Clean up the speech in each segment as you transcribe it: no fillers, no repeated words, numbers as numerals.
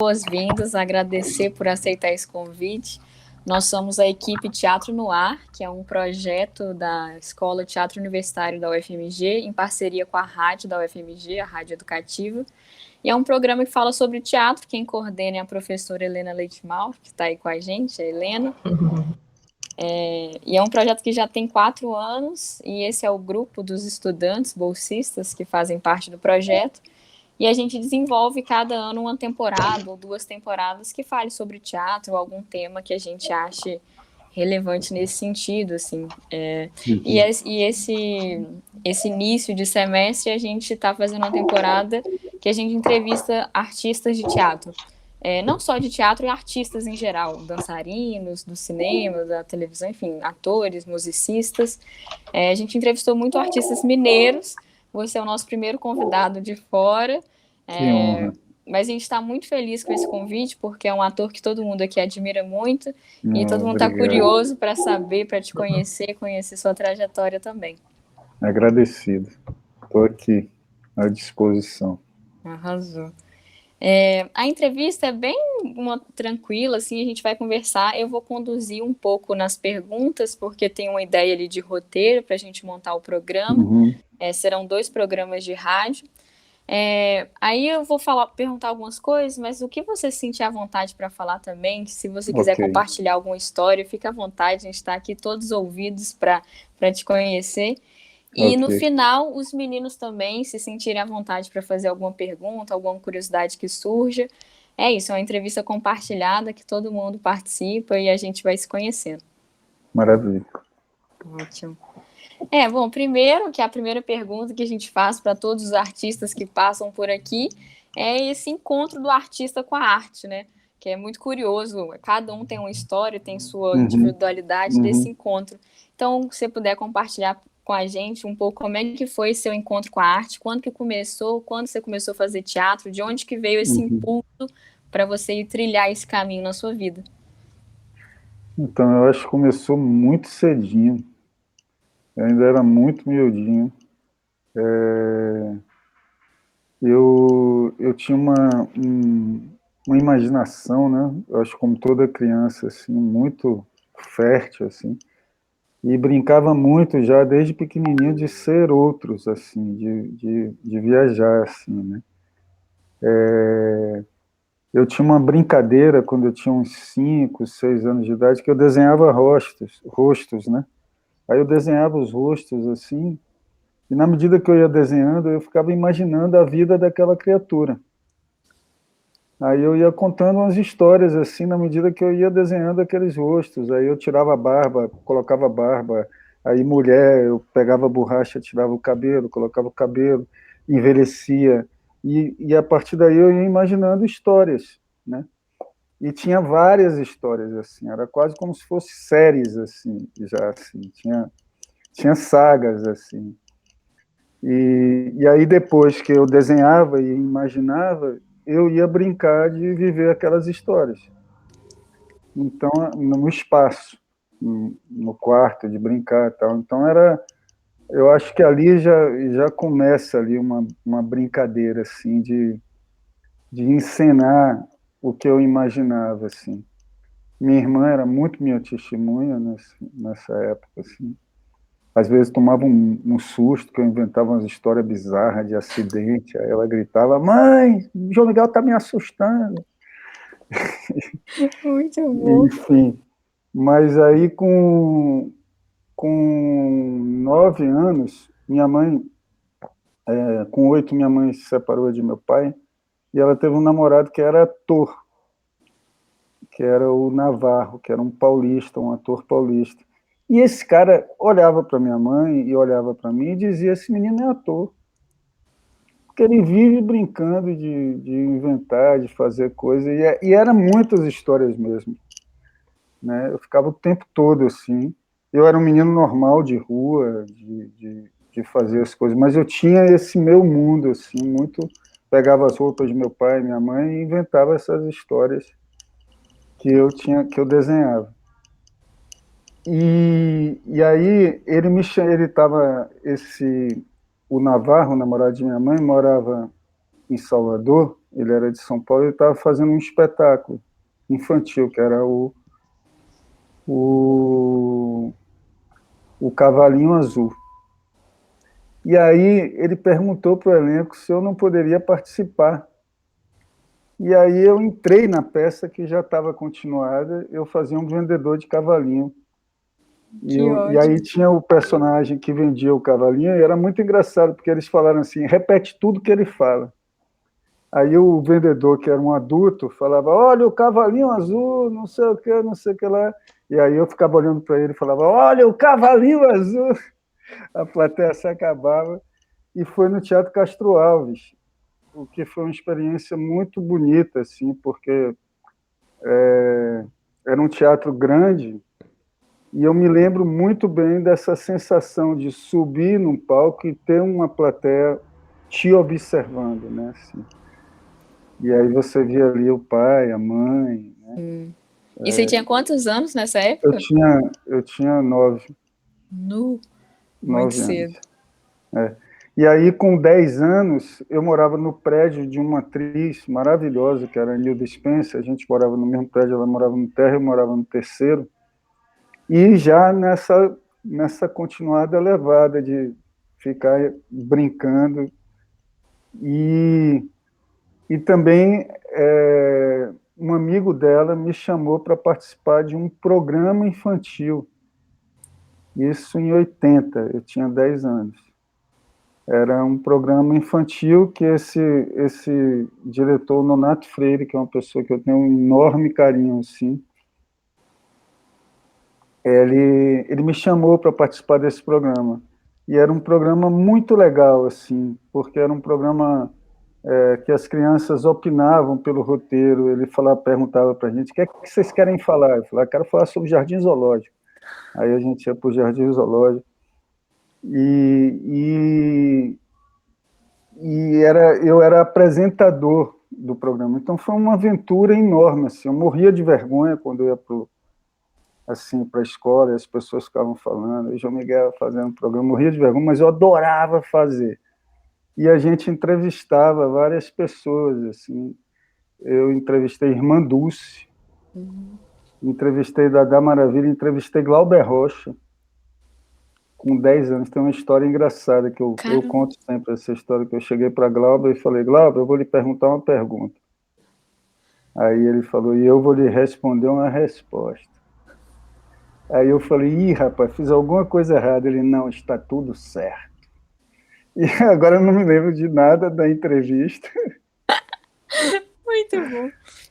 boas-vindas, agradecer por aceitar esse convite. Nós somos a equipe Teatro no Ar, que é um projeto da Escola Teatro Universitário da UFMG, em parceria com a rádio da UFMG, a Rádio Educativa. E é um programa que fala sobre teatro. Quem coordena é a professora Helena Leite Mauro, que está aí com a gente, a Helena. E é um projeto que já tem 4 anos, e esse é o grupo dos estudantes bolsistas que fazem parte do projeto. E a gente desenvolve cada ano uma temporada ou 2 temporadas que fale sobre teatro, ou algum tema que a gente ache relevante nesse sentido, assim. E esse início de semestre a gente está fazendo uma temporada que a gente entrevista artistas de teatro. Não só de teatro, e artistas em geral, dançarinos, do cinema, da televisão, enfim, atores, musicistas. A gente entrevistou muito artistas mineiros. Você é o nosso primeiro convidado de fora. Que honra. Mas a gente está muito feliz com esse convite, porque é um ator que todo mundo aqui admira muito, e todo mundo está Obrigado. curioso para saber, para te conhecer sua trajetória também. Agradecido. Estou aqui à disposição. Arrasou. A entrevista é bem tranquila, assim, a gente vai conversar. Eu vou conduzir um pouco nas perguntas, porque tem uma ideia ali de roteiro para a gente montar o programa. Serão 2 programas de rádio. Aí eu vou perguntar algumas coisas, mas o que você sentir à vontade para falar também, se você quiser compartilhar alguma história, fica à vontade, a gente está aqui todos ouvidos para te conhecer. E no final, os meninos também se sentirem à vontade para fazer alguma pergunta, alguma curiosidade que surja. É isso, é uma entrevista compartilhada que todo mundo participa e a gente vai se conhecendo. Maravilha. Ótimo. Bom, primeiro, que a primeira pergunta que a gente faz para todos os artistas que passam por aqui é esse encontro do artista com a arte, né? Que é muito curioso, cada um tem uma história, tem sua individualidade desse encontro. Então, se você puder compartilhar com a gente um pouco como é que foi seu encontro com a arte, quando que começou, quando você começou a fazer teatro, de onde que veio esse impulso para você ir trilhar esse caminho na sua vida? Então, eu acho que começou muito cedinho. Eu ainda era muito miudinho. Eu tinha uma imaginação, né? Eu acho, como toda criança, assim, muito fértil, assim. E brincava muito já desde pequenininho de ser outros, assim, de viajar, assim, né? Eu tinha uma brincadeira quando eu tinha uns 5, 6 anos de idade, que eu desenhava rostos, né? Aí eu desenhava os rostos assim, e na medida que eu ia desenhando, eu ficava imaginando a vida daquela criatura. Aí eu ia contando umas histórias assim, na medida que eu ia desenhando aqueles rostos. Aí eu tirava a barba, colocava a barba. Aí mulher, eu pegava a borracha, tirava o cabelo, colocava o cabelo, envelhecia. E a partir daí eu ia imaginando histórias, né? E tinha várias histórias, assim, era quase como se fosse séries, assim, já, assim, tinha sagas, assim. E aí depois que eu desenhava e imaginava, eu ia brincar de viver aquelas histórias. Então, no espaço, no quarto, de brincar e tal. Então, eu acho que ali já começa ali uma brincadeira, assim, de encenar o que eu imaginava, assim. Minha irmã era muito minha testemunha nessa época, assim. Às vezes tomava um susto, que eu inventava umas histórias bizarras de acidente, aí ela gritava: "Mãe, o João Miguel tá me assustando". Muito bom. Enfim, mas aí com 9 anos, minha mãe, com 8, minha mãe se separou de meu pai, e ela teve um namorado que era ator, que era o Navarro, que era um paulista, um ator paulista. E esse cara olhava para minha mãe e olhava para mim e dizia: "Esse menino é ator". Porque ele vive brincando de inventar, de fazer coisa, e eram muitas histórias mesmo, né? Eu ficava o tempo todo assim. Eu era um menino normal de rua, de fazer as coisas, mas eu tinha esse meu mundo, assim, muito. Pegava as roupas de meu pai e minha mãe e inventava essas histórias que eu desenhava. E aí ele estava, o Navarro, o namorado de minha mãe, morava em Salvador, ele era de São Paulo, ele estava fazendo um espetáculo infantil, que era o, o Cavalinho Azul. E aí ele perguntou para o elenco se eu não poderia participar. E aí eu entrei na peça que já estava continuada, eu fazia um vendedor de cavalinho. Que E aí ótimo. tinha o personagem que vendia o cavalinho, e era muito engraçado, porque eles falaram assim, repete tudo que ele fala. Aí o vendedor, que era um adulto, falava, olha, o cavalinho azul, não sei o que, não sei o que lá. E aí eu ficava olhando para ele e falava, olha, o cavalinho azul. A plateia se acabava. E foi no Teatro Castro Alves, o que foi uma experiência muito bonita, assim, porque era um teatro grande, e eu me lembro muito bem dessa sensação de subir num palco e ter uma plateia te observando, né? Assim. E aí você via ali o pai, a mãe, né? E você tinha quantos anos nessa Eu época? tinha, eu tinha Nu, muito 9 anos. cedo. É. E aí, com 10 anos, eu morava no prédio de uma atriz maravilhosa, que era a Nilda Spencer. A gente morava no mesmo prédio, ela morava no térreo, eu morava no terceiro. E já nessa continuada levada de ficar brincando. E, e também um amigo dela me chamou para participar de um programa infantil. Isso em 80, eu tinha 10 anos. Era um programa infantil que esse diretor, Nonato Freire, que é uma pessoa que eu tenho um enorme carinho, assim, ele me chamou para participar desse programa. E era um programa muito legal, assim, porque era um programa que as crianças opinavam pelo roteiro. Ele perguntava para a gente, o que é que vocês querem falar? Eu falava, quero falar sobre jardim zoológico. Aí a gente ia para o jardim zoológico. E, eu era apresentador do programa. Então foi uma aventura enorme. Assim. Eu morria de vergonha quando eu ia assim, para a escola, e as pessoas ficavam falando, o João Miguel fazendo um programa, eu morria de vergonha, mas eu adorava fazer. E a gente entrevistava várias pessoas. Assim. Eu entrevistei Irmã Dulce, entrevistei Dadá Maravilha, entrevistei Glauber Rocha, com 10 anos. Tem uma história engraçada que eu Caramba. conto sempre essa história, que eu cheguei para Glauber e falei, Glauber, eu vou lhe perguntar uma pergunta. Aí ele falou, e eu vou lhe responder uma resposta. Aí eu falei, ih, rapaz, fiz alguma coisa errada. Ele, não, está tudo certo. E agora eu não me lembro de nada da entrevista, Muito bom.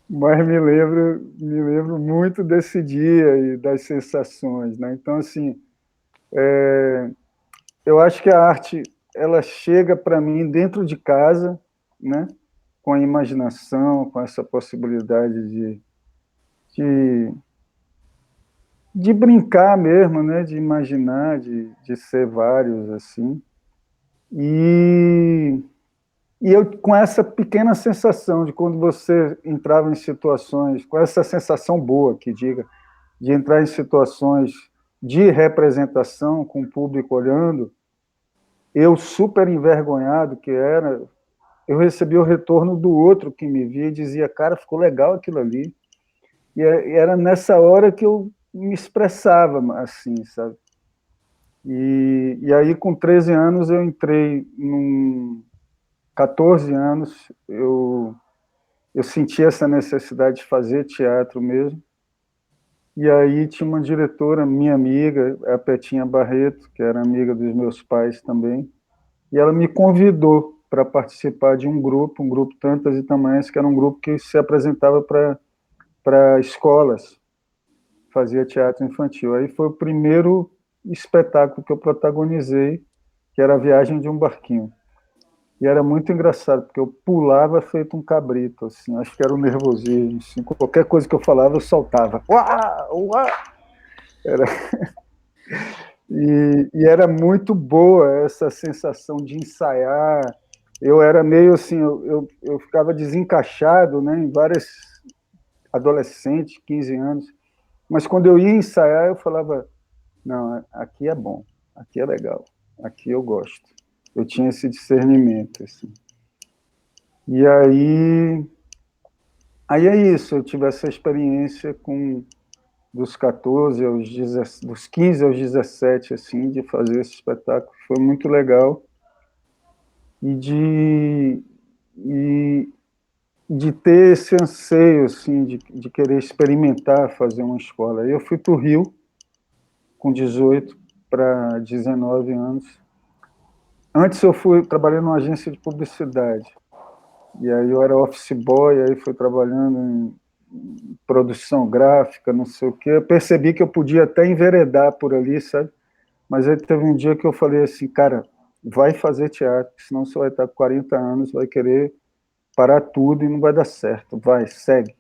mas me lembro muito desse dia e das sensações, né? Então, assim, eu acho que a arte, ela chega para mim dentro de casa, né? Com a imaginação, com essa possibilidade de, de brincar mesmo, né? De imaginar, de ser vários, assim. E, e eu, com essa pequena sensação de quando você entrava em situações, com essa sensação boa, que diga, de entrar em situações de representação, com o público olhando, eu super envergonhado que era, eu recebi o retorno do outro que me via e dizia, cara, ficou legal aquilo ali. E era nessa hora que eu me expressava assim, sabe? E aí, com 13 anos, eu entrei 14 anos, eu senti essa necessidade de fazer teatro mesmo. E aí tinha uma diretora, minha amiga, a Petinha Barreto, que era amiga dos meus pais também, e ela me convidou para participar de um grupo Tantas e Tamanhas, que era um grupo que se apresentava para escolas, fazia teatro infantil. Aí foi o primeiro espetáculo que eu protagonizei, que era a Viagem de um Barquinho. E era muito engraçado, porque eu pulava feito um cabrito, assim, acho que era o nervosismo, assim, qualquer coisa que eu falava, eu soltava. Uau, uau! Era, e era muito boa essa sensação de ensaiar. Eu era meio assim, eu ficava desencaixado, né, em várias adolescentes, 15 anos, mas quando eu ia ensaiar, eu falava, não, aqui é bom, aqui é legal, aqui eu gosto. Eu tinha esse discernimento, assim. E aí é isso, eu tive essa experiência dos 14 aos 17, dos 15 aos 17, assim, de fazer esse espetáculo. Foi muito legal. E de ter esse anseio, assim, de querer experimentar, fazer uma escola. Eu fui para o Rio com 18 para 19 anos. Antes eu trabalhei numa agência de publicidade. E aí eu era office boy, aí fui trabalhando em produção gráfica, não sei o quê. Eu percebi que eu podia até enveredar por ali, sabe? Mas aí teve um dia que eu falei assim, cara, vai fazer teatro, senão você vai estar com 40 anos, vai querer parar tudo e não vai dar certo. Vai, segue.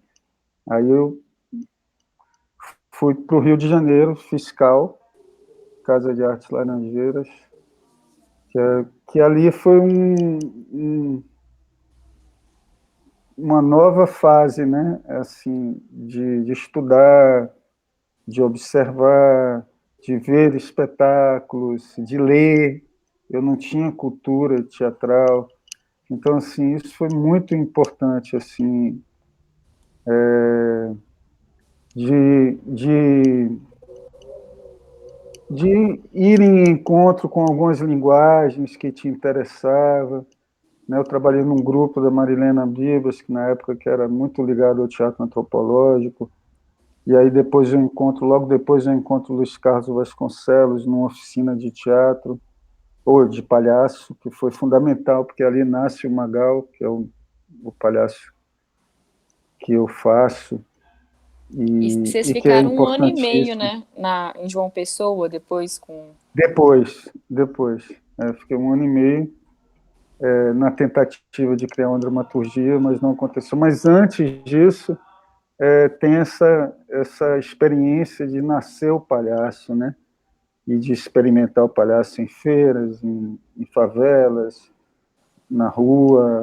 Aí eu fui para o Rio de Janeiro, fiscal, Casa de Artes Laranjeiras, que ali foi uma nova fase, né? Assim, de estudar, de observar, de ver espetáculos, de ler. Eu não tinha cultura teatral, então assim isso foi muito importante, assim, de, de, de ir em encontro com algumas linguagens que te interessavam. Né? Eu trabalhei num grupo da Marilena Bibas, que na época que era muito ligado ao teatro antropológico. E aí logo depois eu encontro o Luiz Carlos Vasconcelos numa oficina de teatro, ou de palhaço, que foi fundamental, porque ali nasce o Magal, que é o palhaço que eu faço, E vocês e que é ficaram 1 ano e meio, importantíssimo. né, em João Pessoa, depois com... Depois, fiquei 1 ano e meio na tentativa de criar uma dramaturgia, mas não aconteceu. Mas antes disso, tem essa experiência de nascer o palhaço, né? E de experimentar o palhaço em feiras, em favelas, na rua.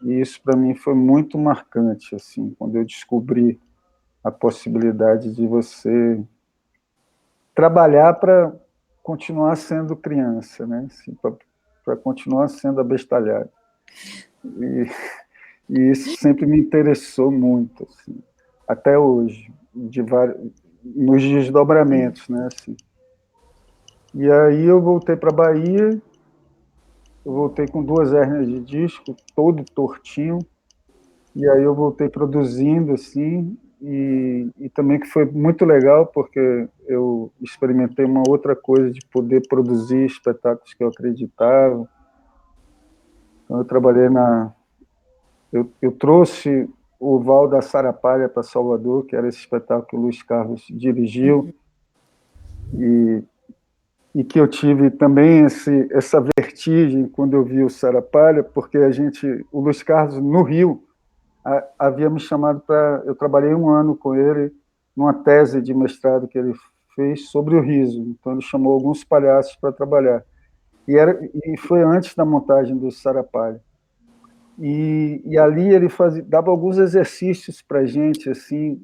E isso para mim foi muito marcante, assim, quando eu descobri a possibilidade de você trabalhar para continuar sendo criança, né? Assim, para continuar sendo abestalhado. E, e isso sempre me interessou muito, assim, até hoje, nos desdobramentos, né? Assim. E aí eu voltei para a Bahia, eu voltei com 2 hérnias de disco, todo tortinho, e aí eu voltei produzindo, assim, e também que foi muito legal, porque eu experimentei uma outra coisa de poder produzir espetáculos que eu acreditava. Então eu trabalhei eu trouxe o Val da Sarapalha para Salvador, que era esse espetáculo que o Luiz Carlos dirigiu, e que eu tive também essa vertigem quando eu vi o Sarapalha, porque o Luiz Carlos, no Rio, havia me chamado eu trabalhei 1 ano com ele numa tese de mestrado que ele fez sobre o riso, então ele chamou alguns palhaços para trabalhar, e foi antes da montagem do Sarapalha. E ali ele dava alguns exercícios para a gente, assim,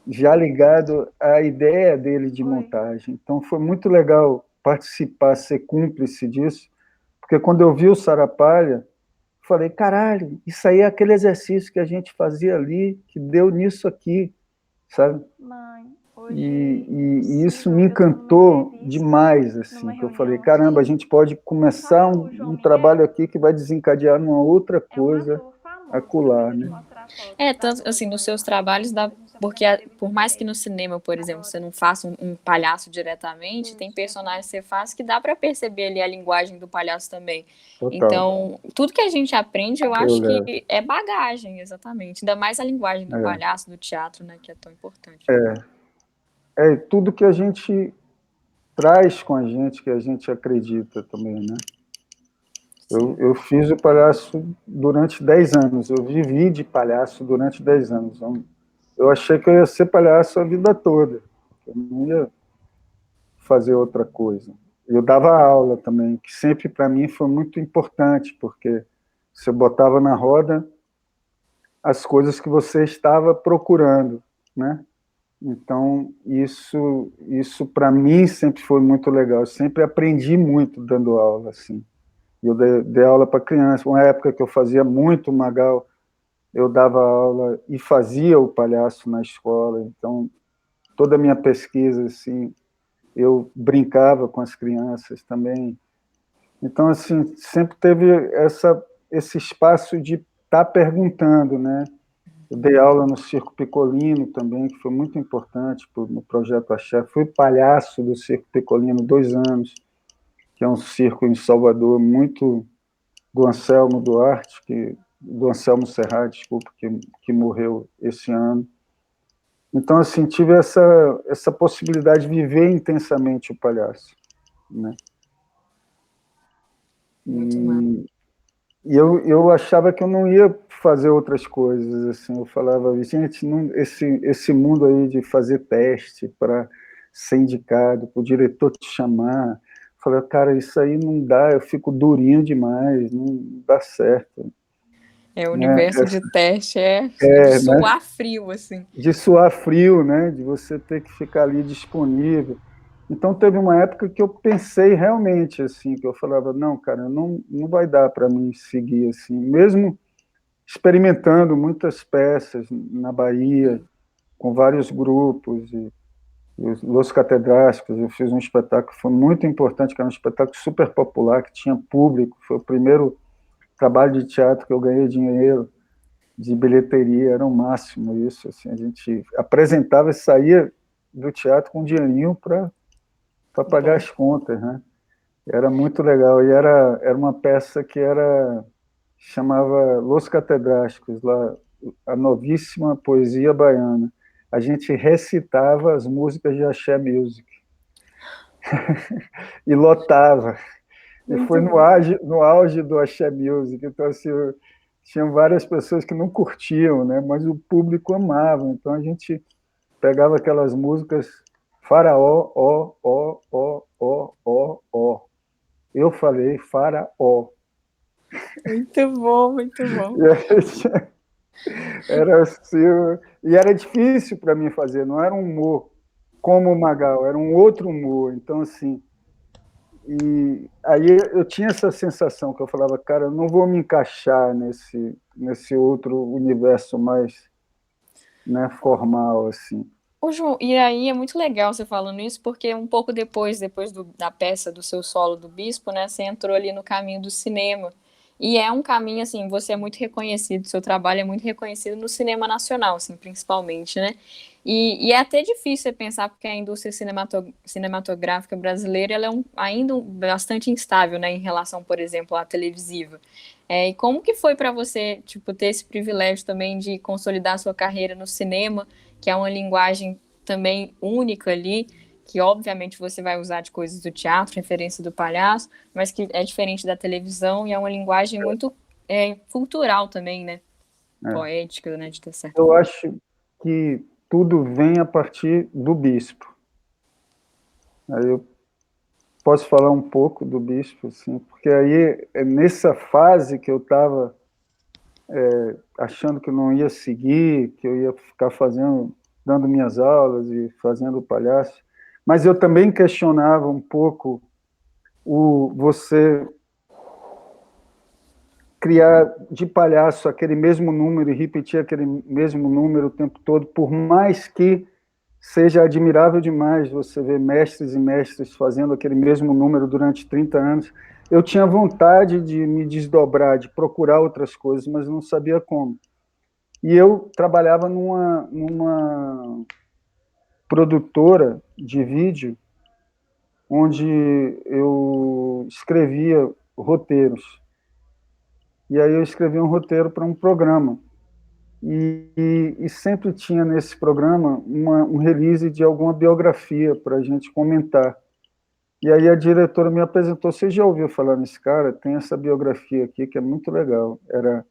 já ligado à ideia dele de montagem. Então foi muito legal participar, ser cúmplice disso, porque quando eu vi o Sarapalha, falei, caralho, isso aí é aquele exercício que a gente fazia ali, que deu nisso aqui, sabe? Mãe, E isso me encantou demais, assim, que eu falei, caramba, a gente pode começar um trabalho aqui que vai desencadear numa outra coisa acolá, né? Tanto assim, nos seus trabalhos dá, porque por mais que no cinema, por exemplo, você não faça um palhaço diretamente, tem personagens que você faz que dá para perceber ali a linguagem do palhaço também. Total. Então, tudo que a gente aprende, eu acho que é bagagem, exatamente. Ainda mais a linguagem do palhaço, do teatro, né, que é tão importante. Tudo que a gente traz com a gente, que a gente acredita também, né? Eu fiz o palhaço durante 10 anos, eu vivi de palhaço durante 10 anos. Eu achei que eu ia ser palhaço a vida toda, eu não ia fazer outra coisa. Eu dava aula também, que sempre para mim foi muito importante, porque você botava na roda as coisas que você estava procurando, né? Então, isso para mim sempre foi muito legal. Eu sempre aprendi muito dando aula, assim. E eu dei aula para criança. Uma época que eu fazia muito Magal, eu dava aula e fazia o palhaço na escola. Então, toda a minha pesquisa, assim, eu brincava com as crianças também. Então, assim, sempre teve esse espaço de estar perguntando, né? Eu dei aula no Circo Piccolino também, que foi muito importante no Projeto Axé. Fui palhaço do Circo Piccolino 2 anos, que é um circo em Salvador muito do Anselmo Duarte, do Anselmo Serrat, desculpa, que morreu esse ano. Então, assim, tive essa possibilidade de viver intensamente o palhaço, né? Muito massa. E eu achava que eu não ia fazer outras coisas, assim, eu falava, gente, não, esse mundo aí de fazer teste para ser indicado, para o diretor te chamar, eu falei, cara, isso aí não dá, eu fico durinho demais, não dá certo. O Né? universo de teste é de Né? suar frio, assim. De suar frio, né? De você ter que ficar ali disponível. Então, teve uma época que eu pensei realmente, assim, que eu falava, não, cara, não vai dar para mim seguir assim, mesmo experimentando muitas peças na Bahia, com vários grupos, e os Los Catedráticos, eu fiz um espetáculo que foi muito importante, que era um espetáculo super popular, que tinha público, foi o primeiro trabalho de teatro que eu ganhei dinheiro, de bilheteria, era o máximo isso, assim, a gente apresentava e saía do teatro com um dinheirinho para pagar Bom. as contas, né? Era muito legal, e era uma peça que chamava Los Catedráticos, lá, a novíssima poesia baiana. A gente recitava as músicas de Axé Music, e lotava, e foi Muito bom. no auge do Axé Music, então, assim, tinham várias pessoas que não curtiam, né? Mas o público amava, então a gente pegava aquelas músicas Faraó, ó. Eu falei Faraó. Muito bom, muito bom. E aí, era assim, e era difícil para mim fazer, não era um humor como o Magal, era um outro humor. Então, assim, e aí eu tinha essa sensação que eu falava, cara, eu não vou me encaixar nesse outro universo mais, né, formal, assim. Ô, João, e aí é muito legal você falando isso, porque um pouco depois da peça do seu solo do Bispo, né, você entrou ali no caminho do cinema. E é um caminho, assim, você é muito reconhecido, seu trabalho é muito reconhecido no cinema nacional, assim, principalmente, né? E é até difícil você pensar, porque a indústria cinematográfica brasileira, ela é ainda bastante instável, né, em relação, por exemplo, à televisiva. E como que foi para você, tipo, ter esse privilégio também de consolidar sua carreira no cinema, que é uma linguagem também única ali, que obviamente você vai usar de coisas do teatro, referência do palhaço, mas que é diferente da televisão e é uma linguagem muito cultural também, né? É. Poética, né? De ter certa Eu forma. acho que tudo vem a partir do Bispo. Aí eu posso falar um pouco do Bispo, assim, porque aí é nessa fase que eu estava achando que eu não ia seguir, que eu ia ficar dando minhas aulas e fazendo o palhaço, mas eu também questionava um pouco você criar de palhaço aquele mesmo número e repetir aquele mesmo número o tempo todo, por mais que seja admirável demais você ver mestres e mestres fazendo aquele mesmo número durante 30 anos. Eu tinha vontade de me desdobrar, de procurar outras coisas, mas não sabia como. E eu trabalhava numa produtora de vídeo, onde eu escrevia roteiros. E aí eu escrevi um roteiro para um programa. E sempre tinha nesse programa um release de alguma biografia para a gente comentar. E aí a diretora me apresentou, você já ouviu falar nesse cara? Tem essa biografia aqui que é muito legal. Era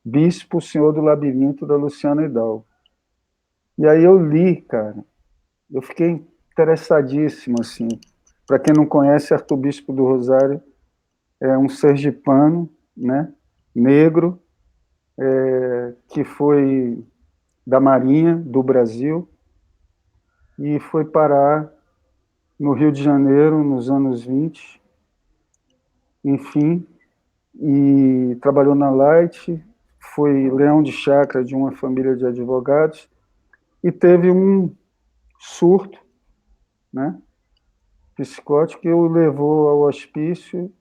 Bispo, Senhor do Labirinto, da Luciana Hidalgo. E aí eu li, cara, eu fiquei interessadíssimo, assim. Para quem não conhece, Arcebispo do Rosário é um sergipano, né, negro, que foi da Marinha do Brasil e foi parar no Rio de Janeiro nos anos 20, enfim, e trabalhou na Light, foi leão de chácara de uma família de advogados, e teve um surto, né, psicótico, que o levou ao hospício,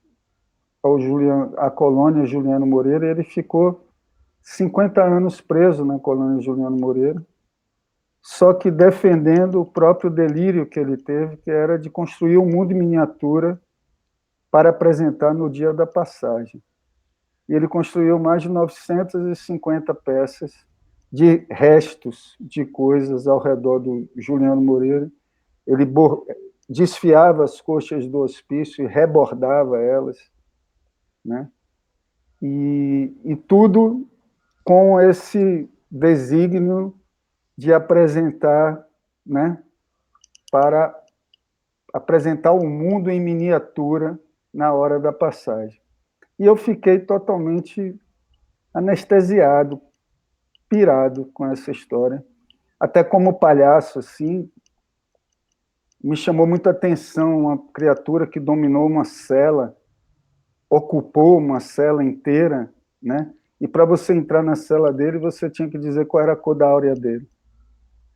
à colônia Juliano Moreira, e ele ficou 50 anos preso na colônia Juliano Moreira, só que defendendo o próprio delírio que ele teve, que era de construir um mundo em miniatura para apresentar no dia da passagem. E ele construiu mais de 950 peças de restos de coisas ao redor do Juliano Moreira. Ele desfiava as coxas do hospício e rebordava elas, né? E tudo com esse desígnio de apresentar, né, para apresentar o mundo em miniatura na hora da passagem. E eu fiquei totalmente anestesiado, pirado com essa história. Até como palhaço, assim, me chamou muita atenção uma criatura que dominou uma cela, ocupou uma cela inteira, né? E para você entrar na cela dele, você tinha que dizer qual era a cor da áurea dele.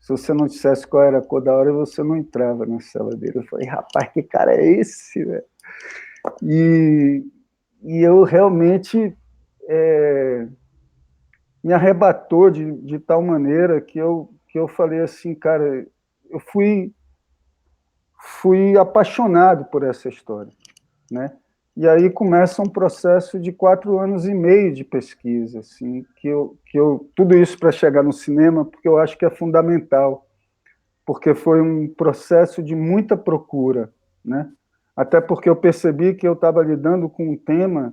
Se você não dissesse qual era a cor da áurea, você não entrava na cela dele. Eu falei, rapaz, que cara é esse, velho? E eu realmente me arrebatou de tal maneira que eu falei assim, cara, eu fui apaixonado por essa história, né? E aí começa um processo de 4 anos e meio de pesquisa, assim, tudo isso para chegar no cinema, porque eu acho que é fundamental, porque foi um processo de muita procura, né? Até porque eu percebi que eu estava lidando com um tema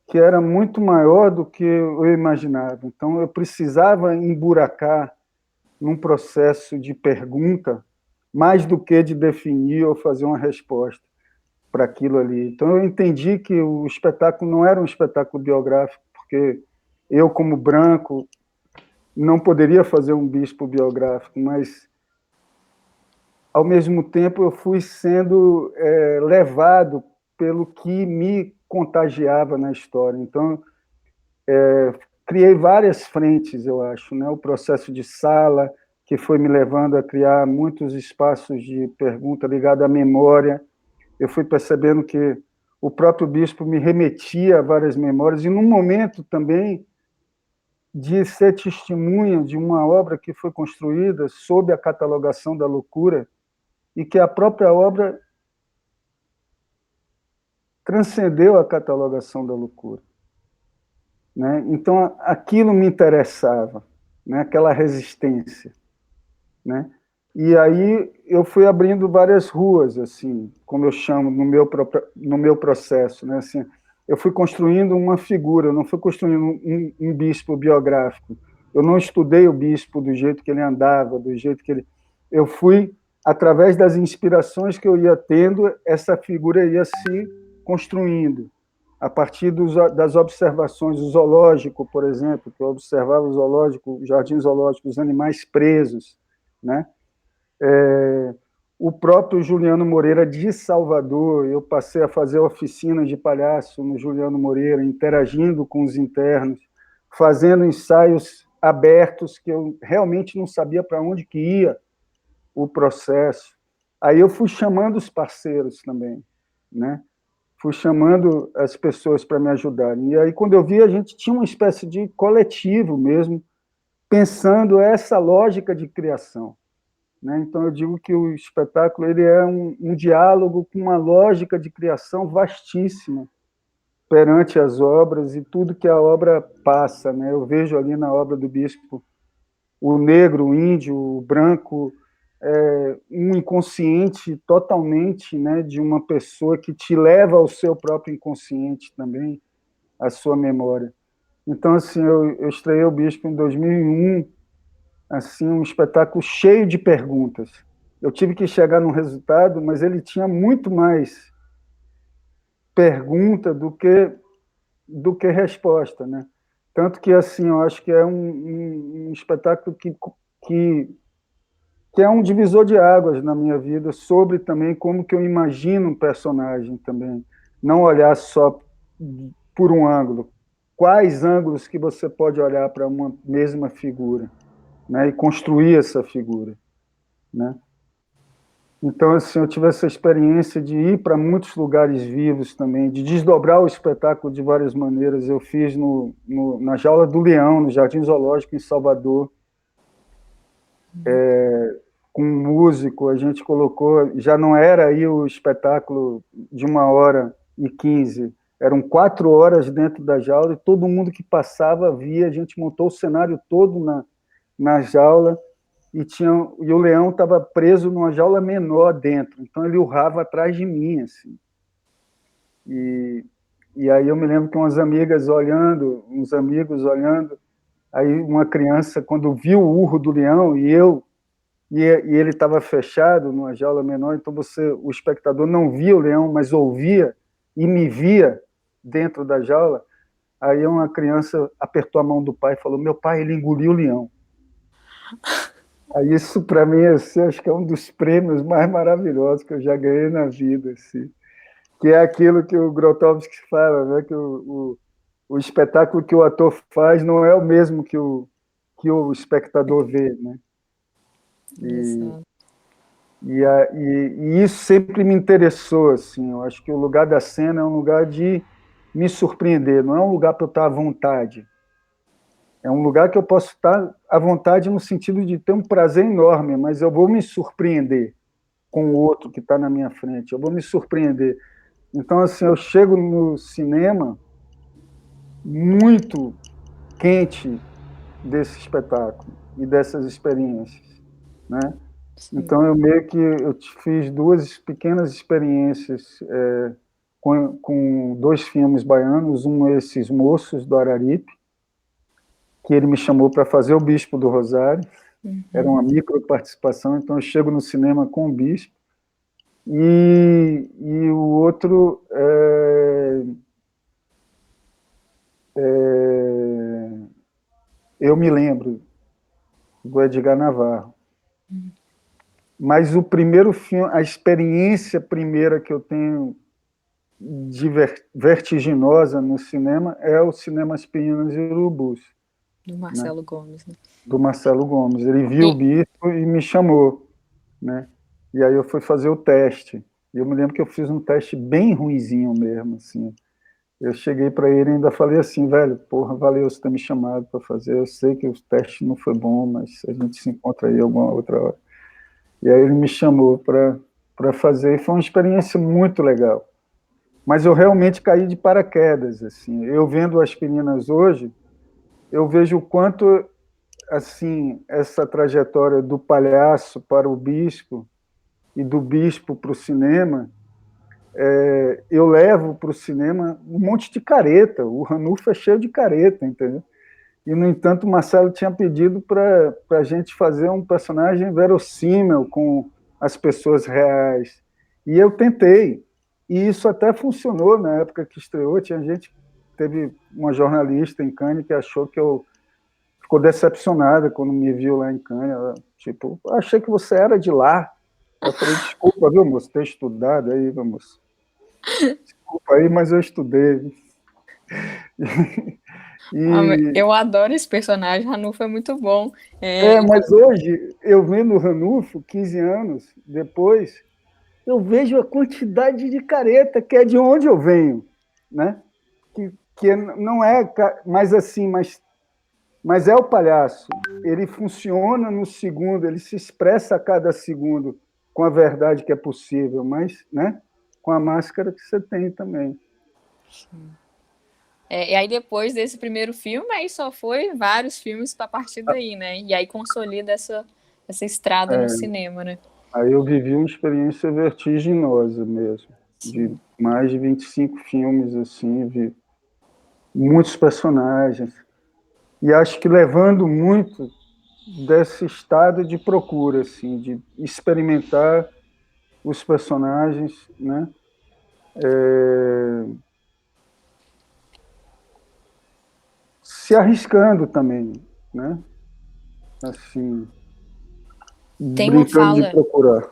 que era muito maior do que eu imaginava. Então, eu precisava emburacar num processo de pergunta mais do que de definir ou fazer uma resposta para aquilo ali. Então, eu entendi que o espetáculo não era um espetáculo biográfico, porque eu, como branco, não poderia fazer um bispo biográfico, mas, ao mesmo tempo, eu fui sendo levado pelo que me contagiava na história. Então, criei várias frentes, eu acho, né? O processo de sala, que foi me levando a criar muitos espaços de pergunta ligado à memória. Eu fui percebendo que o próprio bispo me remetia a várias memórias, e num momento também de ser testemunha de uma obra que foi construída sob a catalogação da loucura, e que a própria obra transcendeu a catalogação da loucura, né? Então, aquilo me interessava, né? Aquela resistência, né? E aí eu fui abrindo várias ruas, assim, como eu chamo no meu processo, né? Assim, eu fui construindo uma figura, eu não fui construindo um bispo biográfico. Eu não estudei o bispo do jeito que ele andava, do jeito que ele... Eu fui, através das inspirações que eu ia tendo, essa figura ia se construindo. A partir das observações, o zoológico, por exemplo, que eu observava o zoológico, o jardim zoológico, os animais presos, né? O próprio Juliano Moreira de Salvador, eu passei a fazer oficinas de palhaço no Juliano Moreira, interagindo com os internos, fazendo ensaios abertos que eu realmente não sabia para onde que ia o processo. Aí eu fui chamando os parceiros também, né? Fui chamando as pessoas para me ajudarem. E aí, quando eu vi, a gente tinha uma espécie de coletivo mesmo, pensando essa lógica de criação, né? Então, eu digo que o espetáculo ele é um diálogo com uma lógica de criação vastíssima perante as obras e tudo que a obra passa, né? Eu vejo ali na obra do Bispo o negro, o índio, o branco, um inconsciente totalmente, né, de uma pessoa que te leva ao seu próprio inconsciente também, a sua memória. Então, assim, eu estreiei o Bispo em 2001, assim, um espetáculo cheio de perguntas. Eu tive que chegar num resultado, mas ele tinha muito mais pergunta do que resposta, né? Tanto que, assim, eu acho que é um espetáculo que, que é um divisor de águas na minha vida, sobre também como que eu imagino um personagem também. Não olhar só por um ângulo. Quais ângulos que você pode olhar para uma mesma figura, né, e construir essa figura, né? Então, assim, eu tive essa experiência de ir para muitos lugares vivos também, de desdobrar o espetáculo de várias maneiras. Eu fiz na Jaula do Leão, no Jardim Zoológico, em Salvador, com um músico. A gente colocou, já não era aí o espetáculo de 1h15, eram 4 horas dentro da jaula, e todo mundo que passava via. A gente montou o cenário todo na jaula, e o leão estava preso numa jaula menor dentro, então ele urrava atrás de mim, assim. E aí eu me lembro que uns amigos olhando, aí uma criança, quando viu o urro do leão, e ele estava fechado numa jaula menor, então o espectador não via o leão, mas ouvia e me via dentro da jaula. Aí uma criança apertou a mão do pai e falou: meu pai, ele engoliu o leão. Aí isso, para mim, assim, acho que é um dos prêmios mais maravilhosos que eu já ganhei na vida, assim, que é aquilo que o Grotowski fala, né, que o espetáculo que o ator faz não é o mesmo que o espectador vê, né? E isso sempre me interessou, assim. Eu acho que o lugar da cena é um lugar de me surpreender, não é um lugar para eu estar à vontade. É um lugar que eu posso estar à vontade no sentido de ter um prazer enorme, mas eu vou me surpreender com o outro que está na minha frente, eu vou me surpreender. Então, assim, eu chego no cinema muito quente desse espetáculo e dessas experiências, né? Então, eu fiz 2 pequenas experiências com 2 filmes baianos, um Esses Moços, do Araripe, que ele me chamou para fazer o Bispo do Rosário. Era uma microparticipação, então eu chego no cinema com o Bispo. E o outro Eu Me Lembro, do Edgar Navarro. Mas o primeiro filme, a experiência primeira que eu tenho de vertiginosa no cinema é o Cinema As Penas e Urubus. Do Marcelo, né? Gomes, né? Do Marcelo Gomes. Ele viu o Bispo e me chamou, né? E aí eu fui fazer o teste. E eu me lembro que eu fiz um teste bem ruinzinho mesmo, assim. Eu cheguei para ele e ainda falei assim: velho, porra, valeu você ter me chamado para fazer. Eu sei que o teste não foi bom, mas a gente se encontra aí alguma outra hora. E aí ele me chamou para fazer, e foi uma experiência muito legal. Mas eu realmente caí de paraquedas, assim. Eu vendo As Meninas hoje, eu vejo o quanto, assim, essa trajetória do palhaço para o bispo e do bispo para o cinema, eu levo para o cinema um monte de careta. O Ranulfo é cheio de careta, entendeu? E, no entanto, o Marcelo tinha pedido para a gente fazer um personagem verossímil com as pessoas reais. E eu tentei. E isso até funcionou na época que estreou. Teve uma jornalista em Cannes que achou que ficou decepcionada quando me viu lá em Cannes. Ela, tipo, achei que você era de lá. Eu falei: desculpa, viu, moço, ter estudado aí, moço. Desculpa aí, mas eu estudei. Eu adoro esse personagem, Ranulfo é muito bom. Mas hoje, eu vendo o Ranulfo, 15 anos depois, eu vejo a quantidade de careta que é de onde eu venho, né? Que não é mais assim, mas é o palhaço. Ele funciona no segundo, ele se expressa a cada segundo com a verdade que é possível, mas, né, com a máscara que você tem também. E aí depois desse primeiro filme, aí só foi vários filmes a partir daí, né? E aí consolida essa estrada no cinema, né? Aí eu vivi uma experiência vertiginosa mesmo, de mais de 25 filmes, assim, vi muitos personagens, e acho que levando muito desse estado de procura, assim, de experimentar os personagens, né? Se arriscando também, né? Assim, Tem uma brincando de fala, procurar.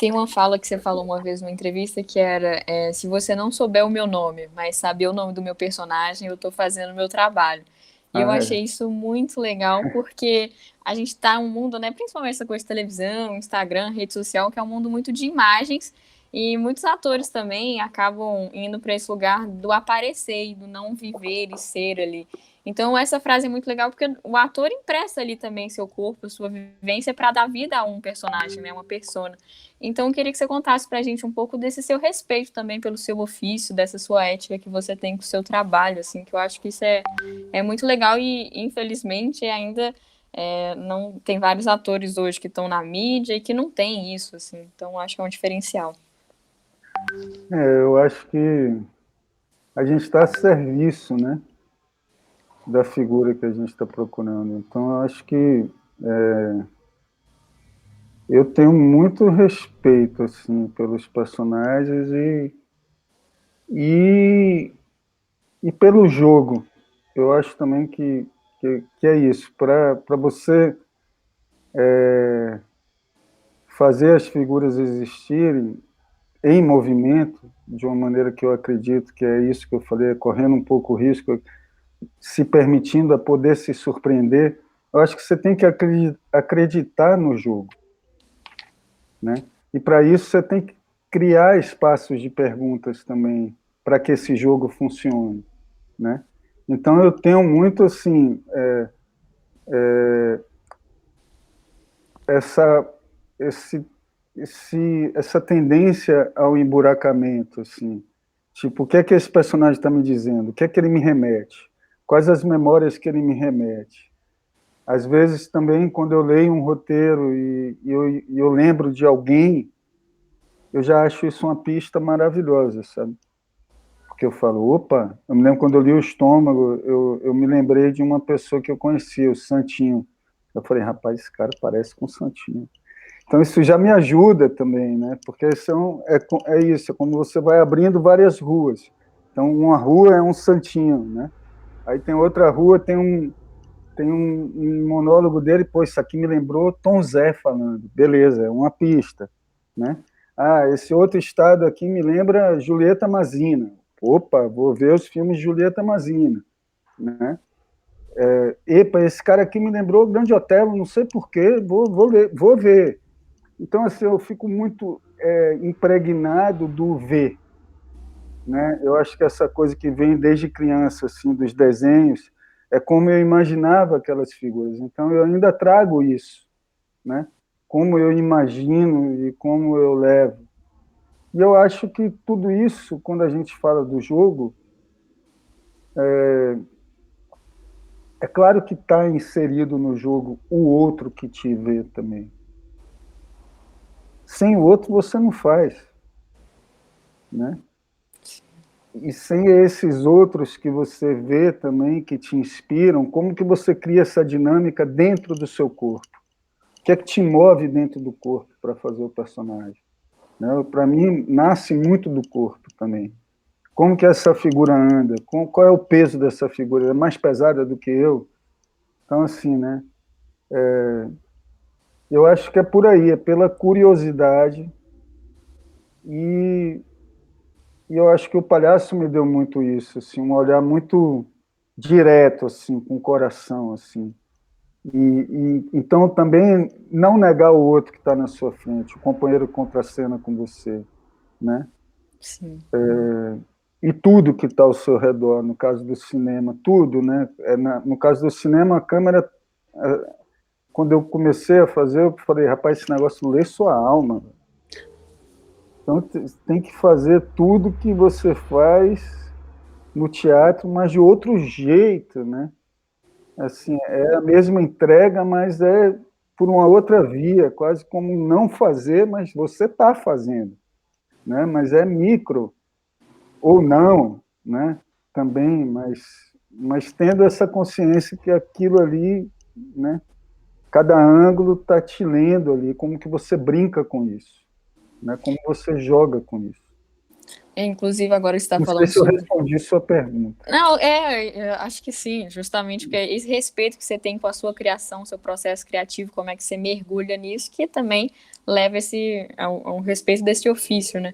Tem uma fala que você falou uma vez numa entrevista que era: se você não souber o meu nome, mas saber o nome do meu personagem, eu estou fazendo o meu trabalho. E eu Ah, achei é. isso muito legal, porque a gente está em um mundo, né, principalmente essa coisa de televisão, Instagram, rede social, que é um mundo muito de imagens, e muitos atores também acabam indo para esse lugar do aparecer e do não viver e ser ali. Então, essa frase é muito legal porque o ator empresta ali também seu corpo, sua vivência para dar vida a um personagem, né, uma persona. Então, eu queria que você contasse pra gente um pouco desse seu respeito também pelo seu ofício, dessa sua ética que você tem com o seu trabalho, assim, que eu acho que isso é muito legal e, infelizmente, ainda não tem vários atores hoje que estão na mídia e que não tem isso, assim. Então, eu acho que é um diferencial. Eu acho que a gente está a serviço, né, da figura que a gente está procurando. Então, eu acho que eu tenho muito respeito assim pelos personagens e, e pelo jogo. Eu acho também que é isso. Para você fazer as figuras existirem em movimento, de uma maneira que eu acredito que é isso que eu falei, correndo um pouco o risco, se permitindo a poder se surpreender, eu acho que você tem que acreditar no jogo, né? E para isso você tem que criar espaços de perguntas também, para que esse jogo funcione, né? Então eu tenho muito assim essa esse, essa tendência ao emburacamento, assim, tipo, o que é que esse personagem está me dizendo? O que é que ele me remete? Quais as memórias que ele me remete? Às vezes também, quando eu leio um roteiro e eu lembro de alguém, eu já acho isso uma pista maravilhosa, sabe? Porque eu falo, opa, eu me lembro quando eu li o Estômago, eu me lembrei de uma pessoa que eu conhecia, o Santinho. Eu falei, rapaz, esse cara parece com o Santinho. Então isso já me ajuda também, né? Porque é isso, é como você vai abrindo várias ruas. Então uma rua é um Santinho, né? Aí tem outra rua, tem um monólogo dele, pô, isso aqui me lembrou Tom Zé falando. Beleza, é uma pista, né? Ah, esse outro estado aqui me lembra Julieta Mazina. Opa, vou ver os filmes de Julieta Mazina, né? Epa, esse cara aqui me lembrou Grande Otelo, não sei porquê, vou ver. Então, assim, eu fico muito impregnado do ver, né? Eu acho que essa coisa que vem desde criança, assim, dos desenhos, é como eu imaginava aquelas figuras. Então, eu ainda trago isso, né? Como eu imagino e como eu levo. E eu acho que tudo isso, quando a gente fala do jogo, é claro que está inserido no jogo o outro que te vê também. Sem o outro você não faz, né? E sem esses outros que você vê também, que te inspiram, como que você cria essa dinâmica dentro do seu corpo? O que é que te move dentro do corpo para fazer o personagem? Né? Para mim, nasce muito do corpo também. Como que essa figura anda? Qual é o peso dessa figura? É mais pesada do que eu? Então, assim, né? Eu acho que é por aí, é pela curiosidade e, e eu acho que o palhaço me deu muito isso, assim, um olhar muito direto, assim, com o coração, assim. Então também não negar o outro que está na sua frente, o companheiro que contracena com você, né? Sim. E tudo que está ao seu redor, no caso do cinema, tudo, né? No caso do cinema, a câmera, quando eu comecei a fazer, eu falei, rapaz, esse negócio lê sua alma. Então tem que fazer tudo que você faz no teatro, mas de outro jeito, né? Assim, é a mesma entrega, mas é por uma outra via, quase como não fazer, mas você está fazendo, né? Mas é micro ou não, né? Também, mas tendo essa consciência que aquilo ali, né? Cada ângulo está te lendo ali, como que você brinca com isso, né? Como você joga com isso. Inclusive, agora você está Não sei falando se eu sobre. respondi sua pergunta. Não, eu acho que sim, justamente porque esse respeito que você tem com a sua criação, seu processo criativo, como é que você mergulha nisso, que também leva a um respeito desse ofício, né?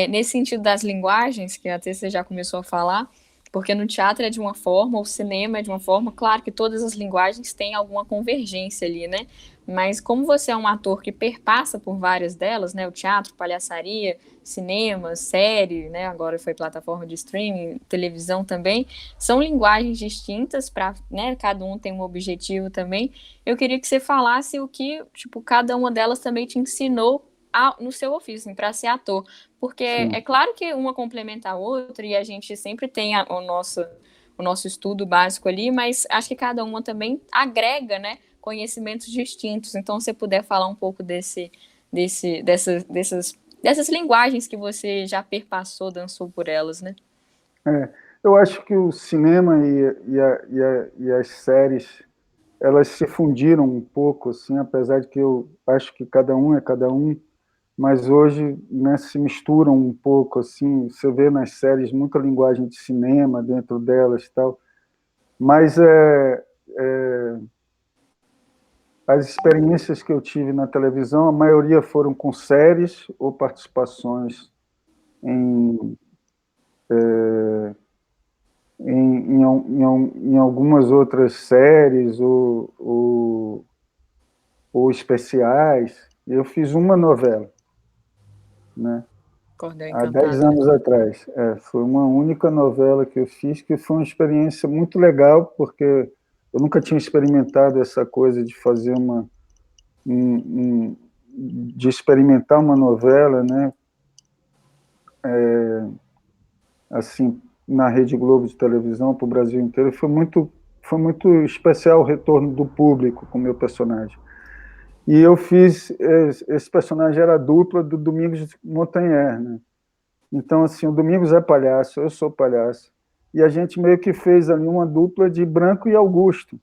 Nesse sentido das linguagens, que até você já começou a falar, porque no teatro é de uma forma, o cinema é de uma forma, claro que todas as linguagens têm alguma convergência ali, né? Mas como você é um ator que perpassa por várias delas, né? O teatro, palhaçaria, cinema, série, né? Agora foi plataforma de streaming, televisão também, são linguagens distintas para, né? Cada um tem um objetivo também. Eu queria que você falasse o que, tipo, cada uma delas também te ensinou no seu ofício, assim, para ser ator. Porque Sim. é claro que uma complementa a outra e a gente sempre tem o nosso estudo básico ali, mas acho que cada uma também agrega, né, conhecimentos distintos. Então, se você puder falar um pouco dessas linguagens que você já perpassou, dançou por elas, né? Eu acho que o cinema e as séries, elas se fundiram um pouco, assim, apesar de que eu acho que cada um é cada um, mas hoje, né, se misturam um pouco, assim, você vê nas séries muita linguagem de cinema dentro delas e tal, mas as experiências que eu tive na televisão, a maioria foram com séries ou participações em, em algumas outras séries ou especiais. Eu fiz uma novela, né? Cordel Há 10 Encantado, né? anos atrás. Foi uma única novela que eu fiz, que foi uma experiência muito legal, porque eu nunca tinha experimentado essa coisa de fazer de experimentar uma novela, né? Assim, na Rede Globo de televisão para o Brasil inteiro. Foi muito especial o retorno do público com o meu personagem. E eu fiz, esse personagem era a dupla do Domingos Montanher, né? Então, assim, o Domingos é palhaço, eu sou palhaço. E a gente meio que fez ali uma dupla de Branco e Augusto,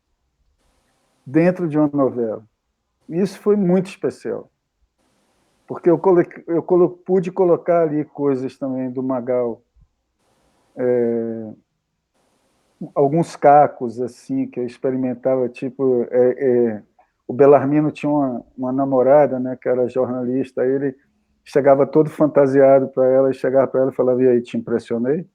dentro de uma novela. Isso foi muito especial, porque pude colocar ali coisas também do Magal, alguns cacos, assim, que eu experimentava, tipo, o Belarmino tinha uma namorada, né, que era jornalista, aí ele chegava todo fantasiado para ela, e chegava para ela e falava, e aí, te impressionei?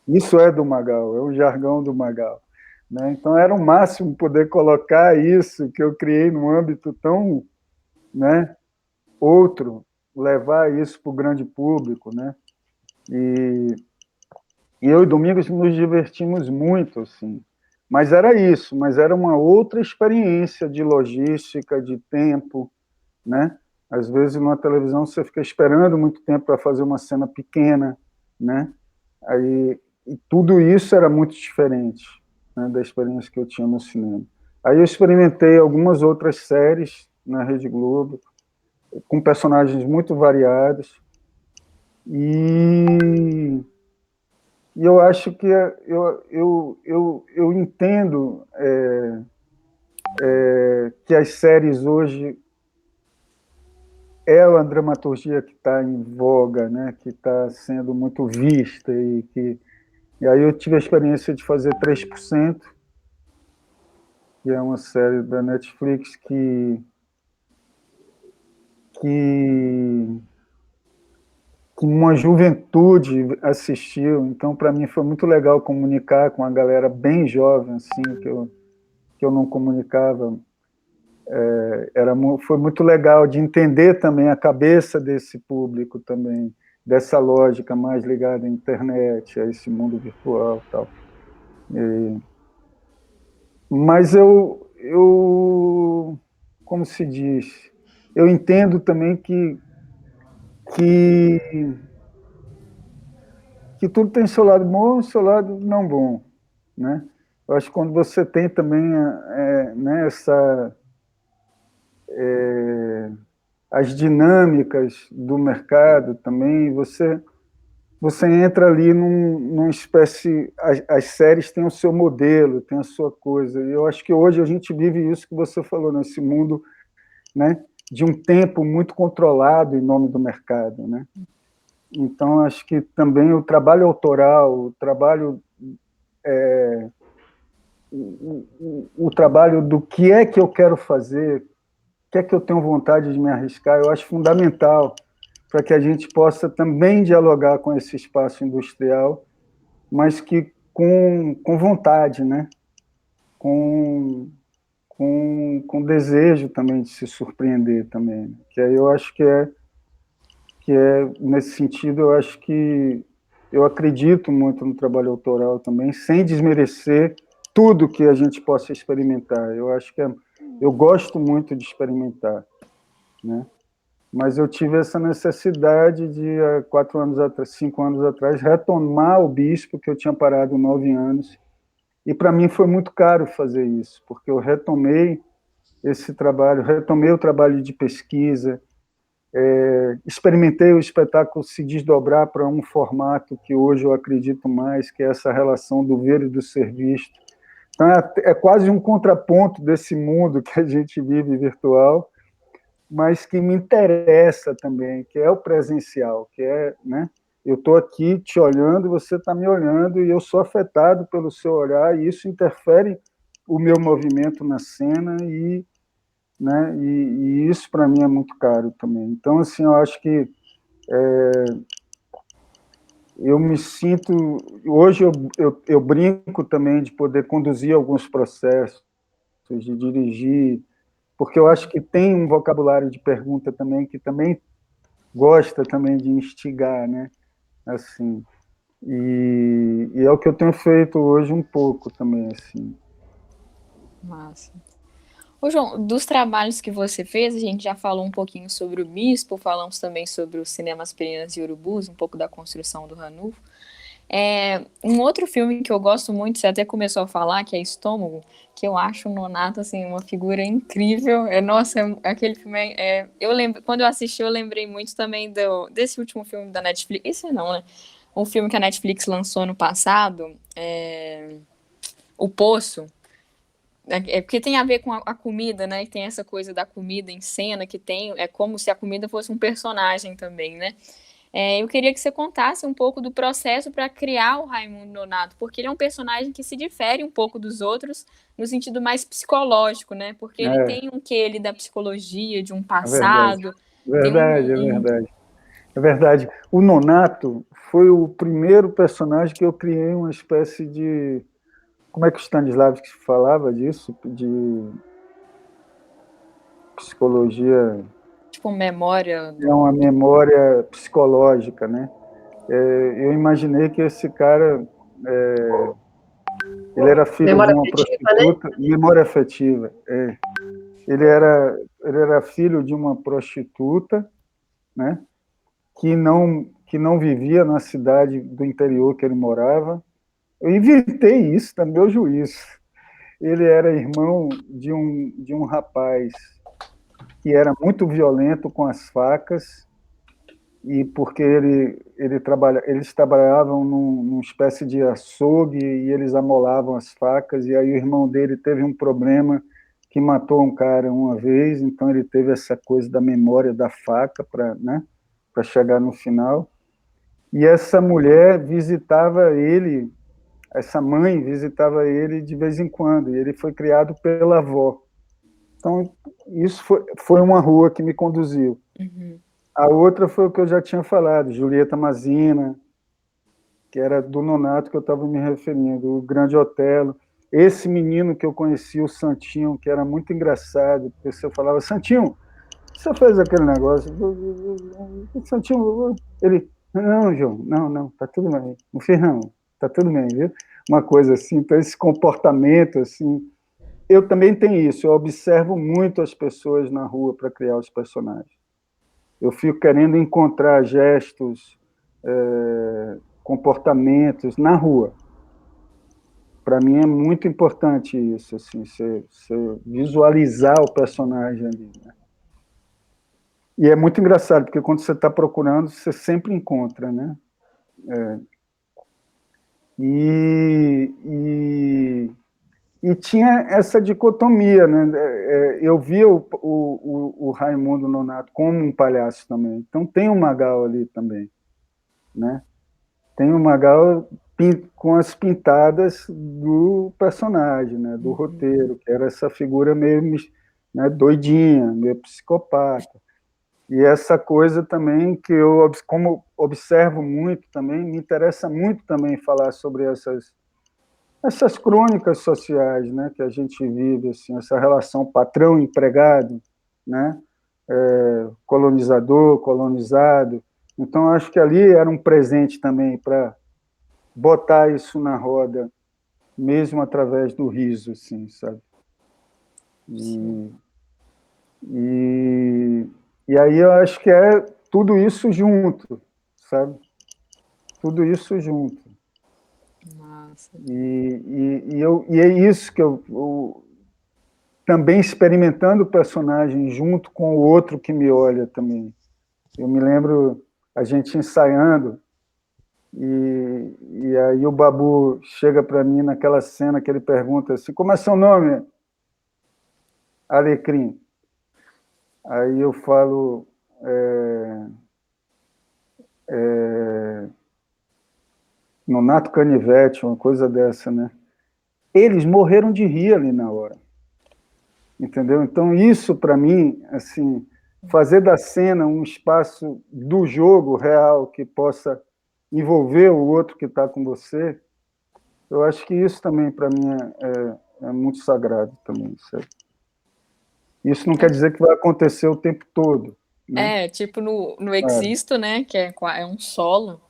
Isso é do Magal, é o jargão do Magal. Né? Então, era o máximo poder colocar isso que eu criei num âmbito tão, né, outro, levar isso para o grande público. Né? E, e eu e Domingos nos divertimos muito, assim. Mas era isso, mas era uma outra experiência de logística, de tempo. Né? Às vezes, numa televisão, você fica esperando muito tempo para fazer uma cena pequena, né? Aí, e tudo isso era muito diferente, né, da experiência que eu tinha no cinema. Aí eu experimentei algumas outras séries na Rede Globo, com personagens muito variados, e, e eu acho que eu entendo que as séries hoje é uma dramaturgia que está em voga, né, que está sendo muito vista, e aí eu tive a experiência de fazer 3%, que é uma série da Netflix que, que uma juventude assistiu. Então, para mim, foi muito legal comunicar com a galera bem jovem, assim, que eu não comunicava. Foi muito legal de entender também a cabeça desse público também, dessa lógica mais ligada à internet, a esse mundo virtual e tal. Mas como se diz, eu entendo também que, que tudo tem seu lado bom e seu lado não bom, né? Eu acho que quando você tem também né, as dinâmicas do mercado também, você entra ali numa espécie, as séries têm o seu modelo, têm a sua coisa, e eu acho que hoje a gente vive isso que você falou, nesse mundo, né, de um tempo muito controlado em nome do mercado, né? Então, acho que também o trabalho autoral, o trabalho do que é que eu quero fazer, o que é que eu tenho vontade de me arriscar, eu acho fundamental para que a gente possa também dialogar com esse espaço industrial, mas que com vontade, né? Com desejo também de se surpreender também. Que aí eu acho que é nesse sentido, eu acho que eu acredito muito no trabalho autoral também, sem desmerecer tudo que a gente possa experimentar. Eu acho que eu gosto muito de experimentar, né? Mas eu tive essa necessidade de, há 4 anos atrás, 5 anos atrás, retomar o bispo, que eu tinha parado 9 anos, e para mim foi muito caro fazer isso, porque eu retomei esse trabalho, retomei o trabalho de pesquisa, experimentei o espetáculo se desdobrar para um formato que hoje eu acredito mais, que é essa relação do ver e do ser visto. Então, é quase um contraponto desse mundo que a gente vive virtual, mas que me interessa também, que é o presencial, que é, né? Eu estou aqui te olhando, você está me olhando, e eu sou afetado pelo seu olhar, e isso interfere o meu movimento na cena, né? E isso para mim é muito caro também. Então, assim, eu acho que eu me sinto. Hoje eu brinco também de poder conduzir alguns processos, de dirigir, porque eu acho que tem um vocabulário de pergunta também que também gosta também de instigar, né? Assim, e é o que eu tenho feito hoje um pouco também, assim. Massa. Ô, João, dos trabalhos que você fez, a gente já falou um pouquinho sobre o Bispo, falamos também sobre o Cinema Aspirinas e Urubus, um pouco da construção do Ranulfo. Um outro filme que eu gosto muito, você até começou a falar, que é Estômago, que eu acho o Nonato, assim, uma figura incrível. Nossa, aquele filme eu lembro, quando eu assisti, eu lembrei muito também desse último filme da Netflix. Esse não, né? Um filme que a Netflix lançou no passado, O Poço. Porque tem a ver com a comida, né? E tem essa coisa da comida em cena que tem. É como se a comida fosse um personagem também, né? Eu queria que você contasse um pouco do processo para criar o Raimundo Nonato, porque ele é um personagem que se difere um pouco dos outros no sentido mais psicológico, né? Porque ele É, tem um quê da psicologia, de um é verdade. passado, tem Verdade, é verdade. É verdade. O Nonato foi o primeiro personagem que eu criei uma espécie de. Como é que o Stanislavski falava disso? De psicologia. tipo memória É uma do. memória psicológica, né? Eu imaginei que esse cara, ele era filho de Memória uma afetiva, né? prostituta, memória afetiva. Ele era filho de uma prostituta, né? Que não vivia na cidade do interior que ele morava. Eu inventei isso, tá meu juízo. Ele era irmão de um rapaz que era muito violento com as facas, e porque eles trabalhavam numa espécie de açougue e eles amolavam as facas, e aí o irmão dele teve um problema que matou um cara uma vez, então ele teve essa coisa da memória da faca para, né, para chegar no final. E essa mulher visitava ele, essa mãe visitava ele de vez em quando, e ele foi criado pela avó. Então, isso foi uma rua que me conduziu. Uhum. A outra foi o que eu já tinha falado, Julieta Mazina, que era do Nonato que eu estava me referindo, o Grande Otelo. Esse menino que eu conheci, o Santinho, que era muito engraçado, porque você falava, Santinho, você fez aquele negócio? Santinho, ele, não, João, não, não, tá tudo bem. Não fiz não, tá tudo bem, viu? Uma coisa assim, então esse comportamento, assim, eu também tenho isso, eu observo muito as pessoas na rua para criar os personagens. Eu fico querendo encontrar gestos, comportamentos na rua. Para mim é muito importante isso, assim, você visualizar o personagem ali, né? E é muito engraçado, porque quando você está procurando, você sempre encontra, né? E, e, e tinha essa dicotomia, né? Eu via o Raimundo Nonato como um palhaço também. Então tem um Magal ali também. né? Tem o Magal com as pintadas do personagem, né? Do roteiro, que era essa figura meio, né, doidinha, meio psicopata. E essa coisa também que eu, como observo muito também, me interessa muito também falar sobre essas crônicas sociais, né, que a gente vive, assim, essa relação patrão-empregado, né, colonizador, colonizado. Então, acho que ali era um presente também para botar isso na roda, mesmo através do riso, assim, sabe? E, e, e aí eu acho que é tudo isso junto, sabe? Tudo isso junto. Massa. E é isso que eu também experimentando o personagem junto com o outro que me olha também. Eu me lembro a gente ensaiando e aí o Babu chega para mim naquela cena que ele pergunta assim, como é seu nome? Alecrim. Aí eu falo Nonato Canivete, uma coisa dessa, né? Eles morreram de rir ali na hora. Entendeu? Então, isso, para mim, assim, fazer da cena um espaço do jogo real que possa envolver o outro que está com você, eu acho que isso também, para mim, é muito sagrado também. Sabe? Isso não quer dizer que vai acontecer o tempo todo. Né? Tipo no Claro. Existo, né, que é um solo,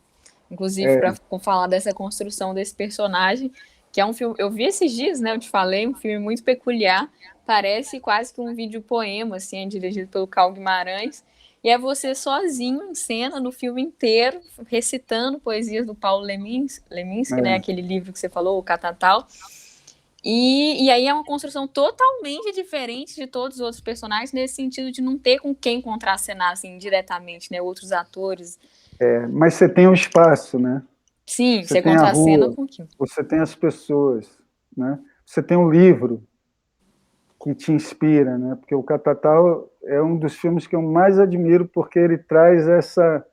inclusive para falar dessa construção desse personagem, que é um filme, eu vi esses dias, né, eu te falei, um filme muito peculiar, parece quase que um vídeo poema, assim, dirigido pelo Carl Guimarães, e é você sozinho em cena no filme inteiro, recitando poesias do Paulo Leminski, né, aquele livro que você falou, o Catatal. E aí é uma construção totalmente diferente de todos os outros personagens, nesse sentido de não ter com quem contracenar, assim, diretamente, né, outros atores. Mas você tem o espaço, né? Sim, Você você tem a contracena rua, com quem? você tem as pessoas, né? Você tem um livro que te inspira, né? Porque o Catatal é um dos filmes que eu mais admiro porque ele traz essa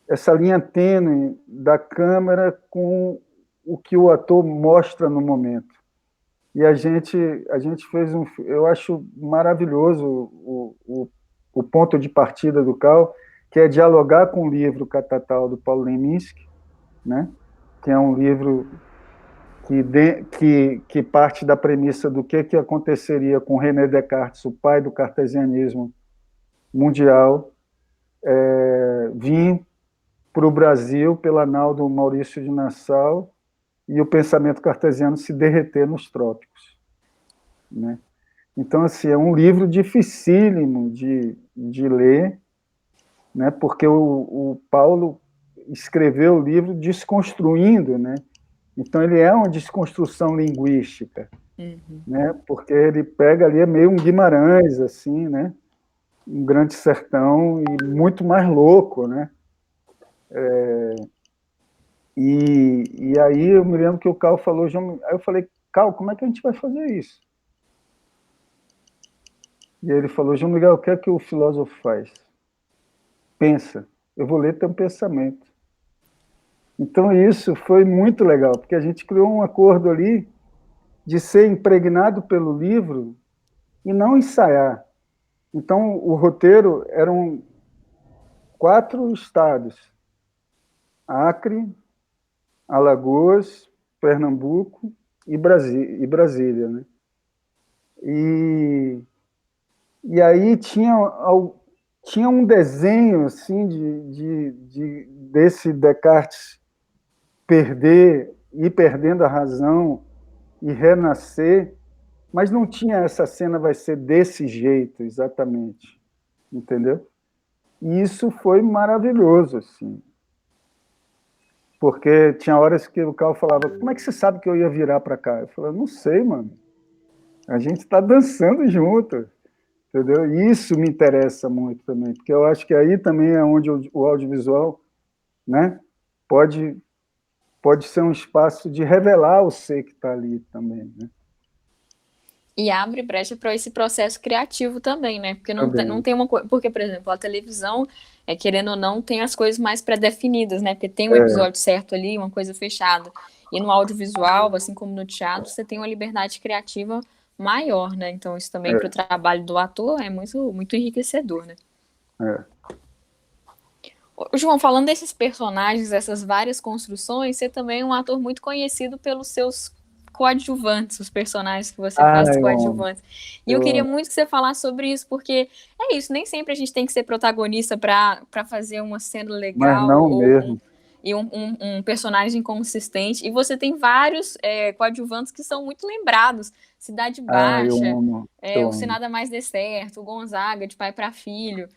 essa linha tênue da câmera com o que o ator mostra no momento. E a gente fez eu acho maravilhoso o ponto de partida do Cal, que é dialogar com o livro Catatal do Paulo Leminski, né? Que é um livro que parte da premissa do que aconteceria com René Descartes, o pai do cartesianismo mundial, vir para o Brasil pela nau do Maurício de Nassau e o pensamento cartesiano se derreter nos trópicos. Né? Então, assim, é um livro dificílimo de ler, né? Porque o Paulo escreveu o livro desconstruindo, né? Então, ele é uma desconstrução linguística, né? Porque ele pega ali, é meio um Guimarães, assim, né? Um Grande Sertão e muito mais louco, né? E aí eu me lembro que o Cal falou, aí eu falei, Cal, como é que a gente vai fazer isso? E ele falou, João Miguel, o que é que o filósofo faz? Pensa, eu vou ler teu pensamento. Então isso foi muito legal, porque a gente criou um acordo ali de ser impregnado pelo livro e não ensaiar. Então o roteiro eram 4 estados: Acre, Alagoas, Pernambuco e Brasília, né? E, e aí tinha um desenho assim desse Descartes ir perdendo a razão e renascer, mas não tinha essa cena vai ser desse jeito exatamente, entendeu? E isso foi maravilhoso, assim, porque tinha horas que o Carl falava, como é que você sabe que eu ia virar para cá? Eu falei, não sei, mano, a gente está dançando junto, entendeu? E isso me interessa muito também, porque eu acho que aí também é onde o audiovisual, né, pode ser um espaço de revelar o ser que está ali também, né? E abre brecha para esse processo criativo também, né? Porque não também. tem uma coisa. Porque, por exemplo, a televisão, querendo ou não, tem as coisas mais pré-definidas, né? Porque tem um É, episódio certo ali, uma coisa fechada. E no audiovisual, assim como no teatro, você tem uma liberdade criativa maior, né? Então, isso também para o é, trabalho do ator é muito, muito enriquecedor, né? é. Ô, João, falando desses personagens, essas várias construções, você também é um ator muito conhecido pelos seus coadjuvantes, os personagens que você faz Ah, dos eu amo. coadjuvantes. E eu queria Eu, muito que você falasse sobre isso, porque é isso, nem sempre a gente tem que ser protagonista para fazer uma cena mas legal não mesmo. um personagem consistente. E você tem vários coadjuvantes que são muito lembrados. Cidade Ah, eu Baixa, amo. Eu O Se amo. Nada Mais Der Certo, o Gonzaga, de pai para filho.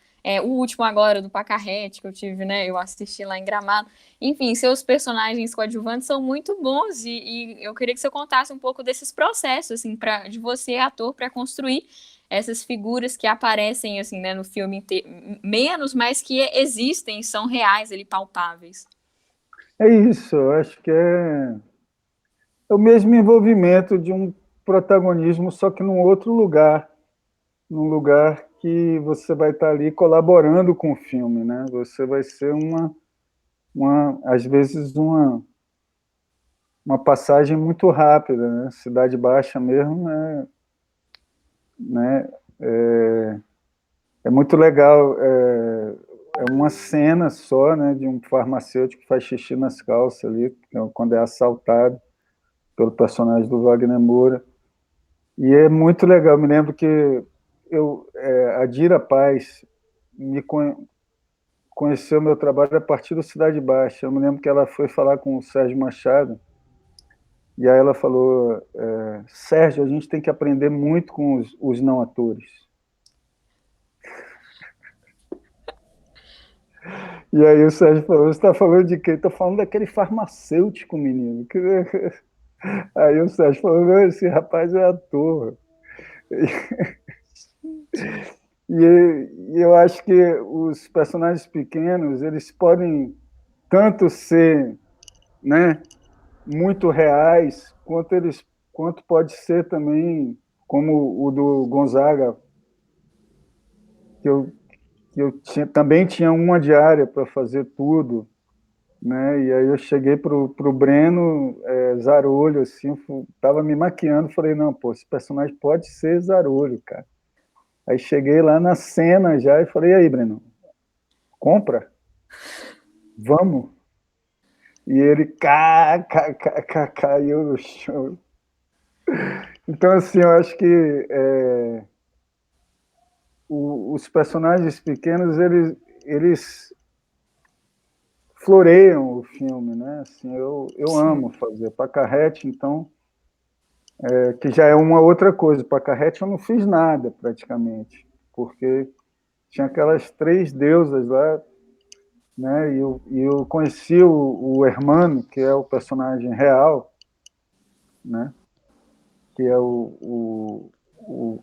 O último agora, do Pacarrete, que eu tive, né? Eu assisti lá em Gramado. Enfim, seus personagens coadjuvantes são muito bons e eu queria que você contasse um pouco desses processos, assim, de você, ator, para construir essas figuras que aparecem, assim, né, no filme inteiro, menos, mas que existem, são reais, ali, palpáveis. É isso, eu acho que é o mesmo envolvimento de um protagonismo, só que num lugar que você vai estar ali colaborando com o filme, né? Você vai ser às vezes uma passagem muito rápida, né? Cidade Baixa mesmo, né? É, é muito legal, é uma cena só, né? De um farmacêutico que faz xixi nas calças ali, quando é assaltado pelo personagem do Wagner Moura. E é muito legal. Me lembro que a Dira Paz conheceu meu trabalho a partir do Cidade Baixa. Eu me lembro que ela foi falar com o Sérgio Machado, e aí ela falou: Sérgio, a gente tem que aprender muito com os não atores. E aí o Sérgio falou: você está falando de quem? Estou falando daquele farmacêutico, menino. Aí o Sérgio falou: não, esse rapaz é ator. E eu acho que os personagens pequenos, eles podem tanto ser, né, muito reais, quanto pode ser também, como o do Gonzaga, que também tinha uma diária para fazer tudo, né? E aí eu cheguei pro Breno Zarolho, assim, tava me maquiando, falei, não, pô, esse personagem pode ser Zarolho, cara. Aí cheguei lá na cena já e falei, e aí, Breno, compra? Vamos? E ele caiu no chão. Então, assim, eu acho que os personagens pequenos, eles floreiam o filme, né? Assim, eu amo Sim. fazer. Pacarrete, então, que já é uma outra coisa. Pacarrete eu não fiz nada, praticamente, porque tinha aquelas três deusas lá, né? E eu conheci o Hermano, que é o personagem real, né? Que é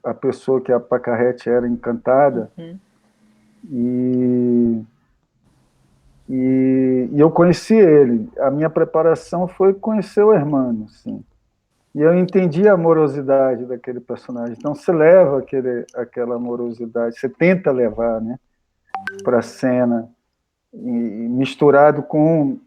a pessoa que a Pacarrete era encantada, Uhum. e, e eu conheci ele. A minha preparação foi conhecer o Hermano, assim. E eu entendi a amorosidade daquele personagem. Então você leva aquela amorosidade, você tenta levar, né, para a cena, misturado com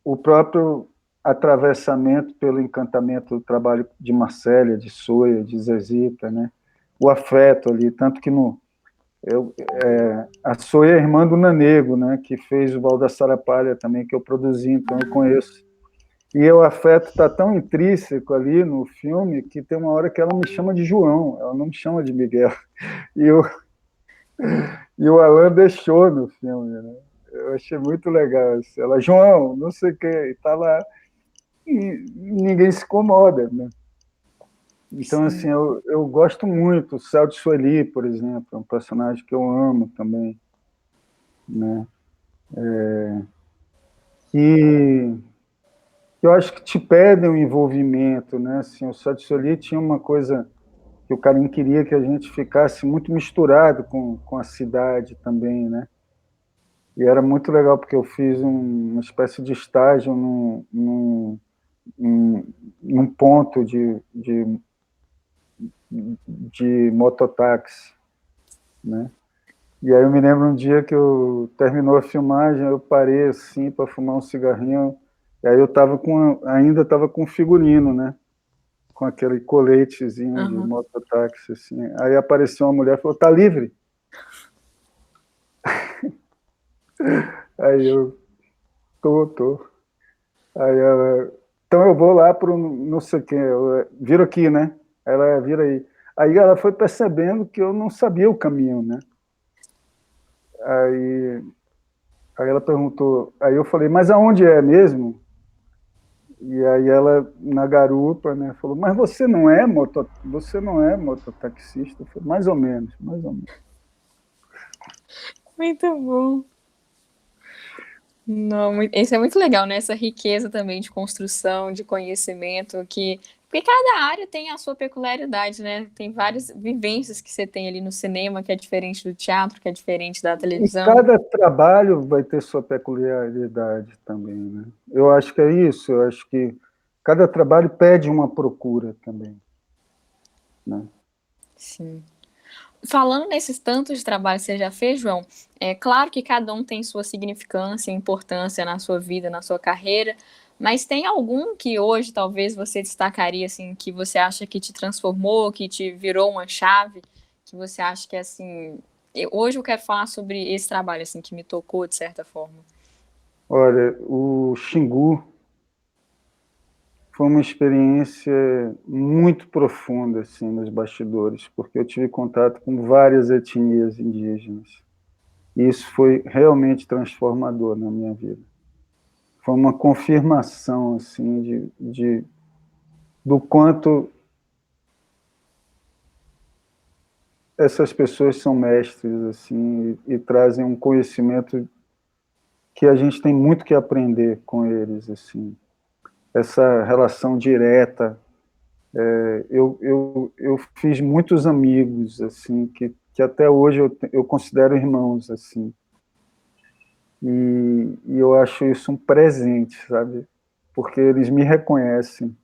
o próprio atravessamento pelo encantamento do trabalho de Marcélia, de Soia, de Zezita, né? O afeto ali, tanto que a Soia é irmã do Nanego, né? Que fez o Baldassarra Palha também, que eu produzi, então eu conheço. E o afeto está tão intrínseco ali no filme que tem uma hora que ela me chama de João, ela não me chama de Miguel. E, eu, e o Alan deixou no filme, né? Eu achei muito legal. Assim. Ela, João, não sei o que, e tá lá. E ninguém se incomoda, né? Então, assim, Sim. eu gosto muito. O Celso Sueli, por exemplo, é um personagem que eu amo também, né? Que eu acho que te pedem um envolvimento, né? Assim, o Celso Sueli tinha uma coisa que o Carim queria que a gente ficasse muito misturado com a cidade também, né? E era muito legal porque eu fiz uma espécie de estágio num ponto de mototáxi, né? E aí eu me lembro um dia que terminou a filmagem, eu parei assim para fumar um cigarrinho, e aí eu ainda estava com figurino, né? Com aquele coletezinho de mototáxi, assim. Aí apareceu uma mulher e falou, tá livre? Aí eu, tô. Aí ela, então eu vou lá pro não sei o quê, vira aqui, né? Ela vira aí. Aí ela foi percebendo que eu não sabia o caminho, né? Aí, aí ela perguntou, aí eu falei, mas aonde é mesmo? E aí ela, na garupa, né, falou, mas você não é mototaxista? Eu falei, mais ou menos, mais ou menos. Muito bom. Não, isso é muito legal, né? Essa riqueza também de construção, de conhecimento, porque cada área tem a sua peculiaridade, né? Tem várias vivências que você tem ali no cinema, que é diferente do teatro, que é diferente da E televisão. cada trabalho vai ter sua peculiaridade também, né? Eu acho que é isso, eu acho que cada trabalho pede uma procura também, né? Sim. Falando nesses tantos de trabalho que você já fez, João, é claro que cada um tem sua significância e importância na sua vida, na sua carreira, mas tem algum que hoje talvez você destacaria, assim, que você acha que te transformou, que te virou uma chave, que você acha que, assim, hoje eu quero falar sobre esse trabalho, assim, que me tocou de certa forma. Olha, o Xingu foi uma experiência muito profunda, assim, nos bastidores, porque eu tive contato com várias etnias indígenas. E isso foi realmente transformador na minha vida. Foi uma confirmação, assim, do quanto essas pessoas são mestres, assim, e trazem um conhecimento que a gente tem muito que aprender com eles, assim. Essa relação direta. Eu fiz muitos amigos, assim, que até hoje eu considero irmãos, assim. E eu acho isso um presente, sabe? Porque eles me reconhecem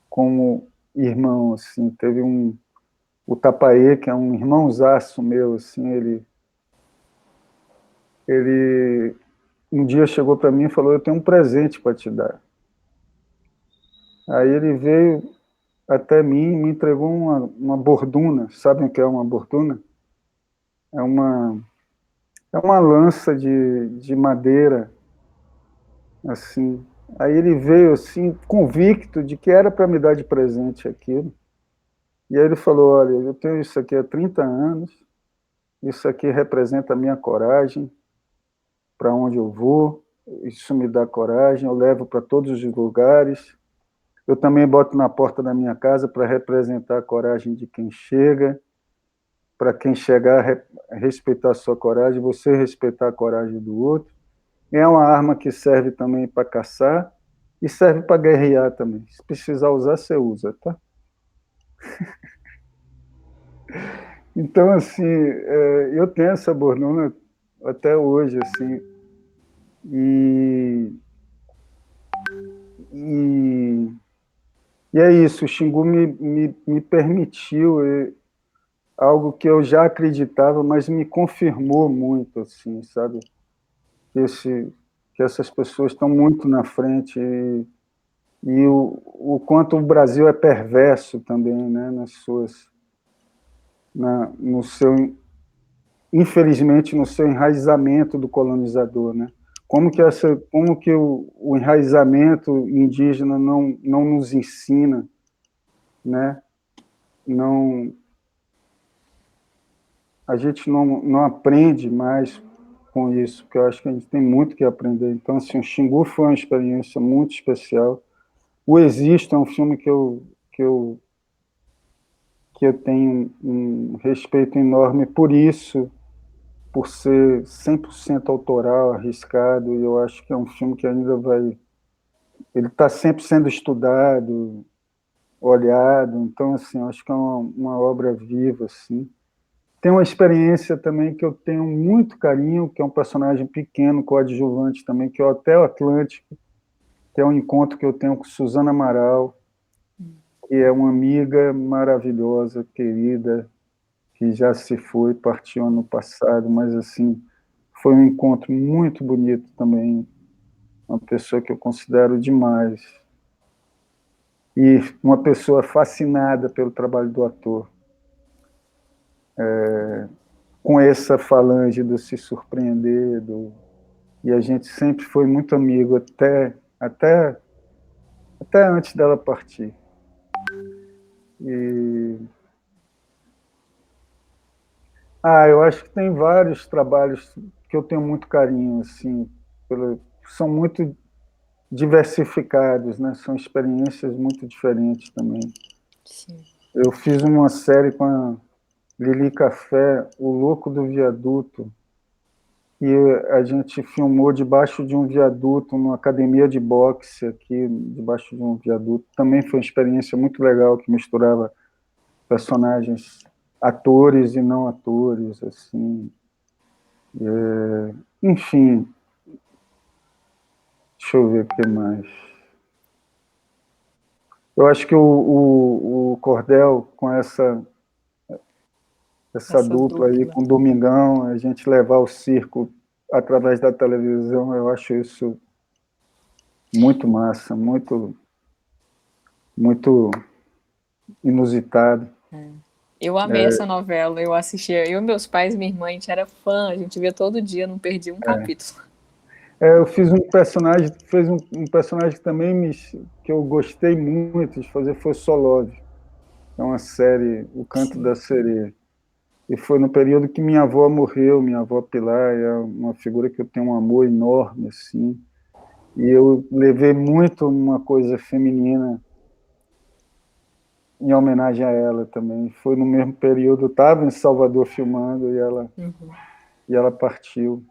como irmão, assim. Teve o Tapaê, que é um irmãozaço meu, assim, ele um dia chegou para mim e falou, eu tenho um presente para te dar. Aí ele veio até mim e me entregou uma borduna. Sabem o que é uma borduna? É uma lança de madeira, assim. Aí ele veio, assim, convicto de que era para me dar de presente aquilo. E aí ele falou, olha, eu tenho isso aqui há 30 anos, isso aqui representa a minha coragem para onde eu vou, isso me dá coragem, eu levo para todos os lugares. Eu também boto na porta da minha casa para representar a coragem de quem chega, para quem chegar respeitar a sua coragem, você respeitar a coragem do outro. É uma arma que serve também para caçar e serve para guerrear também. Se precisar usar, você usa, tá? Então, assim, eu tenho essa bordona até hoje, assim, e, e, e é isso, o Xingu me permitiu algo que eu já acreditava, mas me confirmou muito, assim, sabe? Que essas pessoas estão muito na frente e o quanto o Brasil é perverso também, né, no seu, infelizmente, no seu enraizamento do colonizador, né? Como que o enraizamento indígena não nos ensina, né? Não, a gente não aprende mais com isso, porque eu acho que a gente tem muito que aprender. Então, assim, o Xingu foi uma experiência muito especial. O Existo é um filme que eu tenho um respeito enorme por isso, por ser 100% autoral, arriscado, e eu acho que é um filme que ainda vai... Ele está sempre sendo estudado, olhado, então, assim, eu acho que é uma obra viva, assim. Tem uma experiência também que eu tenho muito carinho, que é um personagem pequeno, coadjuvante também, que é o Hotel Atlântico, que é um encontro que eu tenho com Suzana Amaral, que é uma amiga maravilhosa, querida, que já se foi, partiu ano passado, mas assim, foi um encontro muito bonito também, uma pessoa que eu considero demais, e uma pessoa fascinada pelo trabalho do ator, com essa falange do se surpreender, e a gente sempre foi muito amigo, até antes dela partir. E eu acho que tem vários trabalhos que eu tenho muito carinho, assim, são muito diversificados, né? São experiências muito diferentes também. Sim. Eu fiz uma série com a Lili Café, O Louco do Viaduto, e a gente filmou debaixo de um viaduto, numa academia de boxe aqui, debaixo de um viaduto. Também foi uma experiência muito legal, que misturava personagens, atores e não atores, assim. Enfim, deixa eu ver o que mais. Eu acho que o Cordel, com essa Essa dupla aí, dupla. com o Domingão, a gente levar o circo através da televisão, eu acho isso muito massa, muito, muito inusitado. Eu amei essa novela, eu assistia, eu, meus pais e minha irmã, a gente era fã, a gente via todo dia, não perdia um capítulo. Eu fiz um personagem, um personagem que também que eu gostei muito de fazer, foi Solove. É uma série, O Canto Sim. da Sereia. E foi no período que minha avó morreu, minha avó Pilar, é uma figura que eu tenho um amor enorme, assim. E eu levei muito uma coisa feminina em homenagem a ela também. Foi no mesmo período, eu estava em Salvador filmando e ela partiu.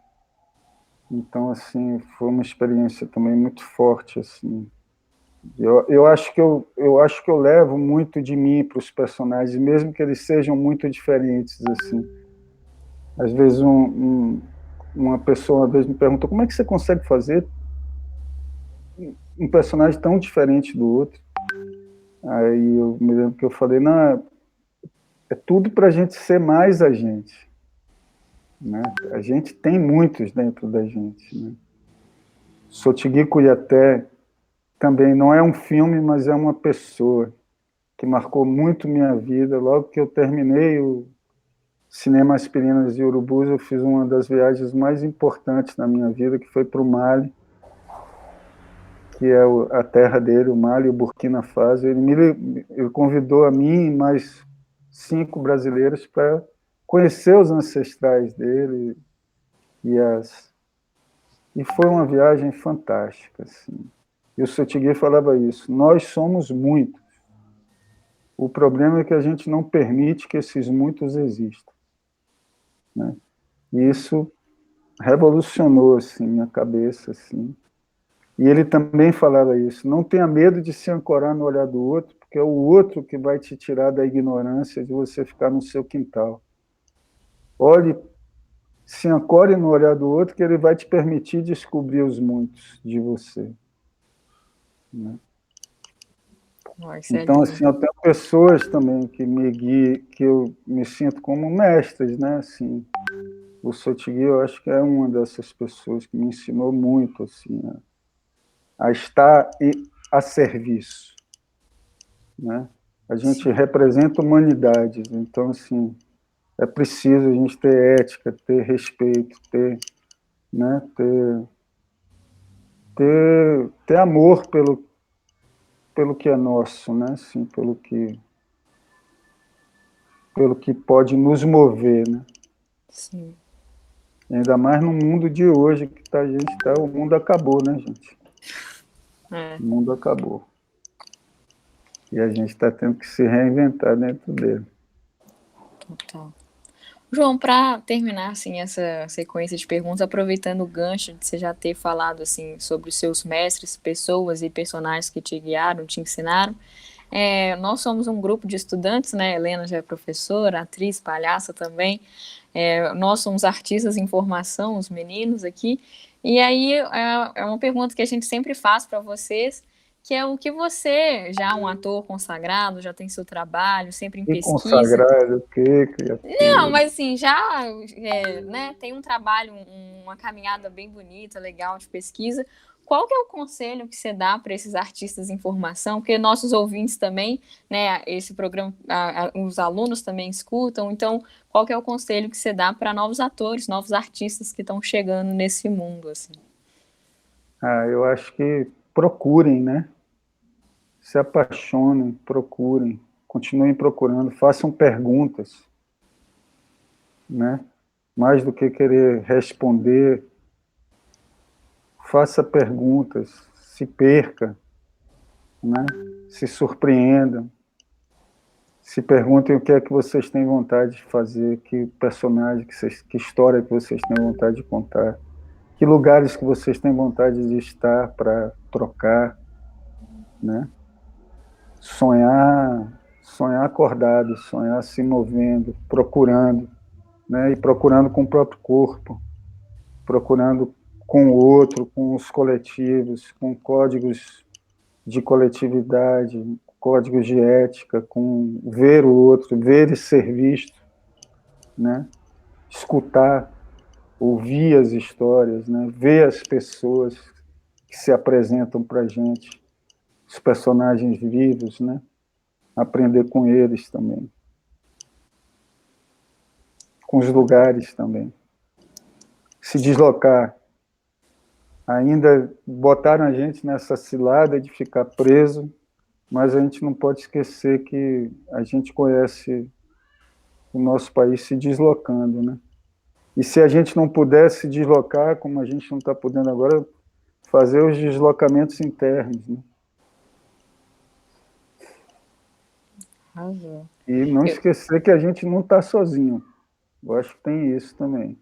Então, assim, foi uma experiência também muito forte, assim. Eu acho que eu acho que eu levo muito de mim para os personagens, mesmo que eles sejam muito diferentes, assim. Às vezes uma pessoa uma vez me perguntou como é que você consegue fazer um personagem tão diferente do outro. Aí eu me lembro que eu falei, não, é tudo para a gente ser mais a gente, né? A gente tem muitos dentro da gente, né? Sotigi Cuiaté também não é um filme, mas é uma pessoa que marcou muito minha vida. Logo que eu terminei o Cinema Aspirinas e Urubus, eu fiz uma das viagens mais importantes na minha vida, que foi para o Mali, que é a terra dele, o Mali, o Burkina Faso. Ele convidou a mim e mais 5 brasileiros para conhecer os ancestrais dele e foi uma viagem fantástica, assim. E o Sotigi falava isso: nós somos muitos. O problema é que a gente não permite que esses muitos existam, né? E isso revolucionou assim minha cabeça, assim. E ele também falava isso: não tenha medo de se ancorar no olhar do outro, porque é o outro que vai te tirar da ignorância de você ficar no seu quintal. Olhe, se ancore no olhar do outro, que ele vai te permitir descobrir os muitos de você, né? Oh, isso é Então, lindo. assim, eu tenho pessoas também que me guiam, que eu me sinto como mestres, né? Assim, o Sotigi, eu acho que é uma dessas pessoas que me ensinou muito, assim, a estar a serviço, né? A gente Sim. representa humanidades, então, assim, é preciso a gente ter ética, ter respeito, né? Ter amor pelo que é nosso, né? Assim, pelo que pode nos mover, né? Sim. Ainda mais no mundo de hoje que a gente está, o mundo acabou, né, gente? É, O mundo acabou. E a gente está tendo que se reinventar dentro dele. total. João, para terminar assim essa sequência de perguntas, aproveitando o gancho de você já ter falado assim sobre os seus mestres, pessoas e personagens que te guiaram, te ensinaram, nós somos um grupo de estudantes, né? Helena já é professora, atriz, palhaça também. Nós somos artistas em formação, os meninos aqui. E aí é uma pergunta que a gente sempre faz para vocês, que é o que você, já um ator consagrado, já tem seu trabalho, sempre em E pesquisa. consagrado, o quê, Não, criatura? mas assim, já né, tem um trabalho, uma caminhada bem bonita, legal de pesquisa. Qual que é o conselho que você dá para esses artistas em formação? Porque nossos ouvintes também, né, esse programa, os alunos também escutam. Então, qual que é o conselho que você dá para novos atores, novos artistas que estão chegando nesse mundo, assim? Eu acho que procurem, né? Se apaixonem, procurem, continuem procurando, façam perguntas, né? Mais do que querer responder, faça perguntas, se perca, né? Se surpreendam, se perguntem o que é que vocês têm vontade de fazer, que personagem, que história que vocês têm vontade de contar, que lugares que vocês têm vontade de estar para trocar, né? Sonhar acordado, sonhar se movendo, procurando, né? E procurando com o próprio corpo, procurando com o outro, com os coletivos, com códigos de coletividade, códigos de ética, com ver o outro, ver e ser visto, né? Escutar, ouvir as histórias, né? Ver as pessoas que se apresentam para a gente, os personagens vivos, né? Aprender com eles também, com os lugares também. Se deslocar. Ainda botaram a gente nessa cilada de ficar preso, mas a gente não pode esquecer que a gente conhece o nosso país se deslocando, né? E se a gente não puder se deslocar, como a gente não está podendo agora, fazer os deslocamentos internos, né? Arrasou. E não Eu, esquecer que a gente não está sozinho. Eu acho que tem isso também.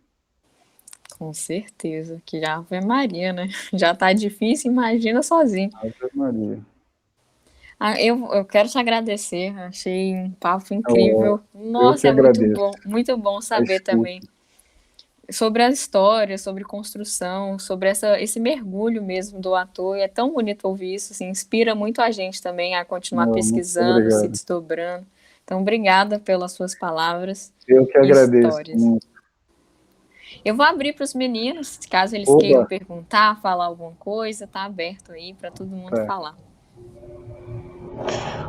com certeza, que já Ave Maria, né? Já tá difícil, imagina sozinho. Ave Maria. Eu quero te agradecer, achei um papo Oh, incrível. eu Nossa, que é agradeço muito bom a saber também escuta. sobre a história, sobre construção, sobre esse mergulho mesmo do ator. E é tão bonito ouvir isso, assim, inspira muito a gente também a continuar Oh, muito pesquisando, se obrigado. desdobrando. Então, obrigada pelas suas palavras Eu que e agradeço histórias. muito. Eu vou abrir para os meninos, caso eles queiram Oba, perguntar, falar alguma coisa, tá aberto aí para todo mundo tá. falar.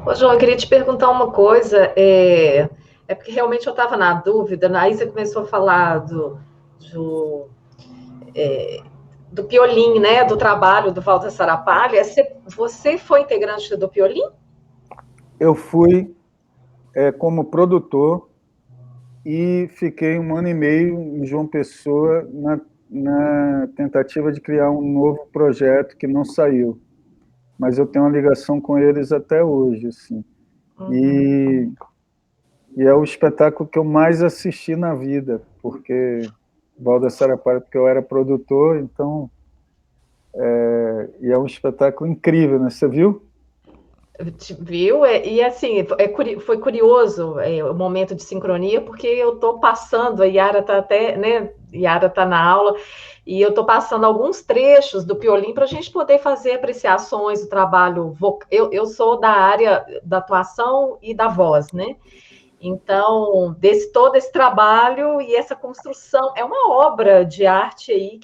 Ô, João, eu queria te perguntar uma coisa. É porque realmente eu estava na dúvida, né? Aí você começou a falar do, do Piolim, né? Do trabalho do Walter Sarapalha. Você foi integrante do Piolim? Eu fui como produtor e fiquei 1 ano e meio em João Pessoa na tentativa de criar um novo projeto que não saiu. Mas eu tenho uma ligação com eles até hoje, assim. Uhum. E é o espetáculo que eu mais assisti na vida, porque Valda Sarapalha, porque eu era produtor, então e é um espetáculo incrível, né? Você viu? Viu? E assim, foi curioso o momento de sincronia, porque eu estou passando, a Yara está até, né? Yara está na aula, e eu estou passando alguns trechos do Piolim para a gente poder fazer apreciações do trabalho. Eu sou da área da atuação e da voz, né? Então, todo esse trabalho e essa construção é uma obra de arte aí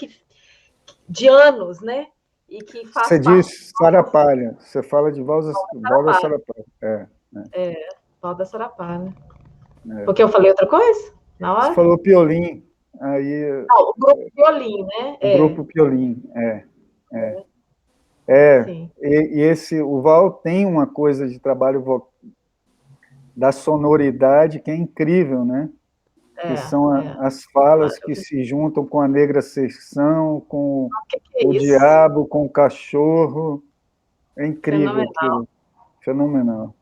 de anos, né? E que faz Você parte diz Sarapalha, você fala de da Valda Sarapá. Sarapalha. Pau da Sarapá, né? É. Porque eu falei outra coisa na Você hora? falou Piolim, aí Não, o grupo Violim, né? o grupo Piolim, Sim. o Val tem uma coisa de trabalho da sonoridade que é incrível, né? Que são É. as falas que se juntam com a negra secção, com O que é o isso? diabo, com o cachorro. É incrível Fenomenal. aquilo, fenomenal.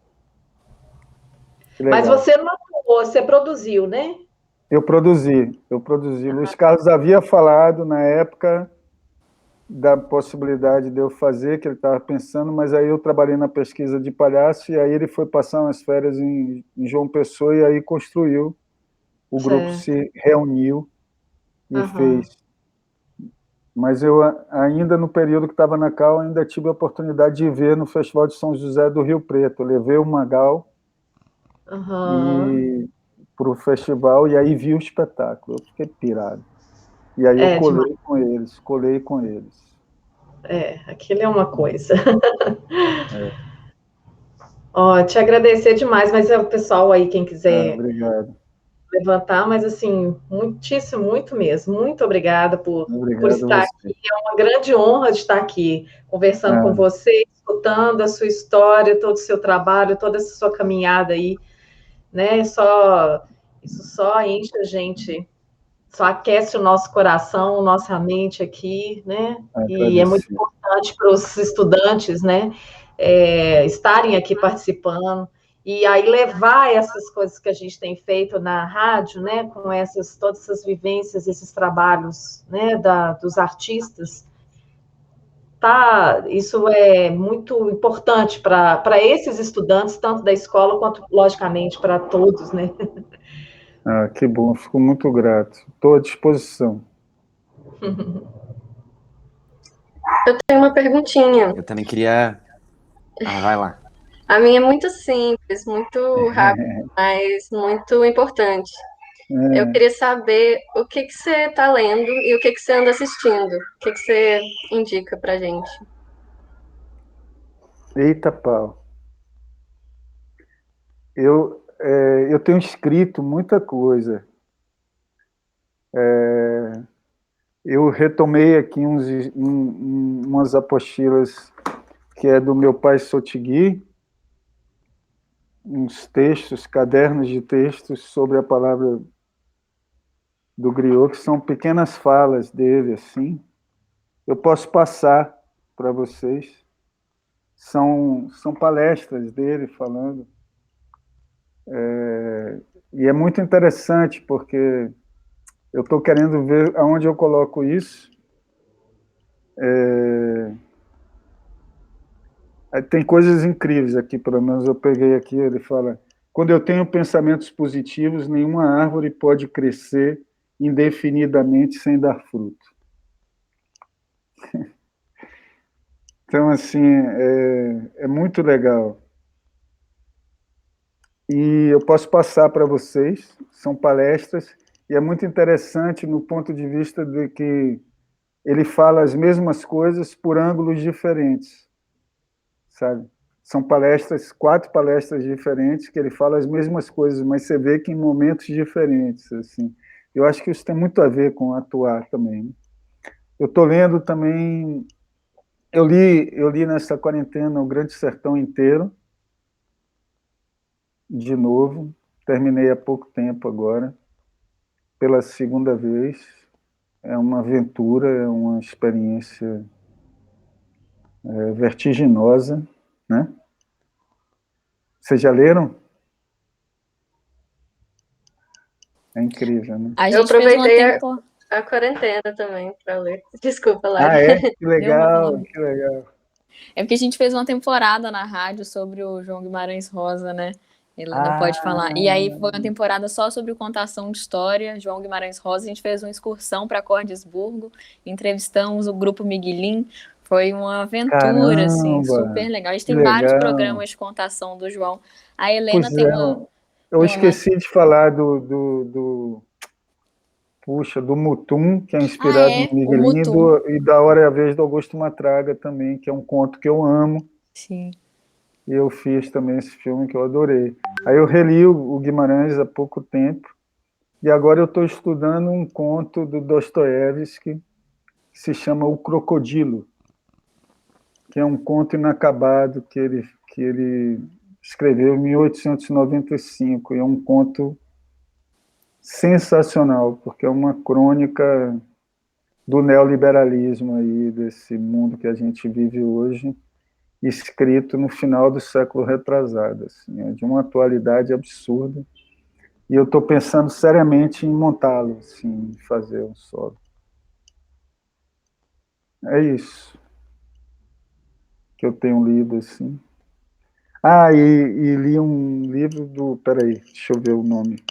Que Mas legal. você não atuou, você produziu, né? Eu produzi. Luiz Carlos havia falado na época da possibilidade de eu fazer, que ele estava pensando, mas aí eu trabalhei na pesquisa de palhaço e aí ele foi passar umas férias em João Pessoa e aí construiu, o grupo Certo. se reuniu e Aham. fez. mas eu ainda no período que estava na Cal, ainda tive a oportunidade de ver no Festival de São José do Rio Preto. Eu levei o Magal para o festival e aí vi o espetáculo. Eu fiquei pirado. E aí eu colei com eles. Aquilo é uma coisa. Ó, te agradecer demais, mas é o pessoal aí, quem quiser Obrigado. levantar, mas assim, muitíssimo, muito mesmo. Muito obrigada por Obrigado estar a aqui. você. É uma grande honra de estar aqui, conversando com você, escutando a sua história, todo o seu trabalho, toda essa sua caminhada aí, né? Isso só enche a gente, só aquece o nosso coração, nossa mente aqui, né? E é muito Agradecido. importante para os estudantes, né? Estarem aqui participando e aí levar essas coisas que a gente tem feito na rádio, né? Com todas essas vivências, esses trabalhos, né? Dos artistas, tá? Isso é muito importante para esses estudantes, tanto da escola quanto, logicamente, para todos, né? Que bom, fico muito grato. Estou à disposição. Eu tenho uma perguntinha. Eu também queria... vai lá. A minha é muito simples, muito rápida, mas muito importante. Eu queria saber o que você está lendo e o que você anda assistindo. O que você indica para gente? Eita, pau. Eu tenho escrito muita coisa. Eu retomei aqui umas apostilas que é do meu pai Sotigui, uns textos, cadernos de textos sobre a palavra do Griot, que são pequenas falas dele, assim. Eu posso passar para vocês. São palestras dele falando. E é muito interessante, porque eu estou querendo ver aonde eu coloco isso. Tem coisas incríveis aqui, pelo menos eu peguei aqui, ele fala: quando eu tenho pensamentos positivos, nenhuma árvore pode crescer indefinidamente sem dar fruto. Então, assim, é muito legal. E eu posso passar para vocês, são palestras, e é muito interessante no ponto de vista de que ele fala as mesmas coisas por ângulos diferentes, sabe? São palestras, 4 palestras diferentes, que ele fala as mesmas coisas, mas você vê que em momentos diferentes, assim. Eu acho que isso tem muito a ver com atuar também, né? Eu estou lendo também... Eu li nessa quarentena o Grande Sertão inteiro, de novo. Terminei há pouco tempo agora, pela segunda vez. É uma aventura, é uma experiência vertiginosa, né? Vocês já leram? É incrível, né? A Eu gente fez uma aproveitei temporada. a quarentena também para ler. Desculpa, Lari. É? Que Deu mal. legal, que legal. É porque a gente fez uma temporada na rádio sobre o João Guimarães Rosa, né? Ele não pode falar. E aí foi uma temporada só sobre contação de história, João Guimarães Rosa. A gente fez uma excursão para Cordesburgo, entrevistamos o grupo Miguelin. Foi uma aventura, assim, super legal. A gente tem vários programas de contação do João. A Helena tem eu esqueci de falar do Mutum, que é inspirado no Miguelin, e da Hora e a Vez do Augusto Matraga também, que é um conto que eu amo. Sim. E eu fiz também esse filme que eu adorei. Aí eu reli o Guimarães há pouco tempo, e agora eu estou estudando um conto do Dostoiévski, que se chama O Crocodilo, que é um conto inacabado que ele escreveu em 1895, e é um conto sensacional, porque é uma crônica do neoliberalismo aí, desse mundo que a gente vive hoje, escrito no final do século retrasado, assim, é de uma atualidade absurda, e eu estou pensando seriamente em montá-lo, assim, fazer um solo. É isso que eu tenho lido, assim. E li um livro do... Peraí, deixa eu ver o nome.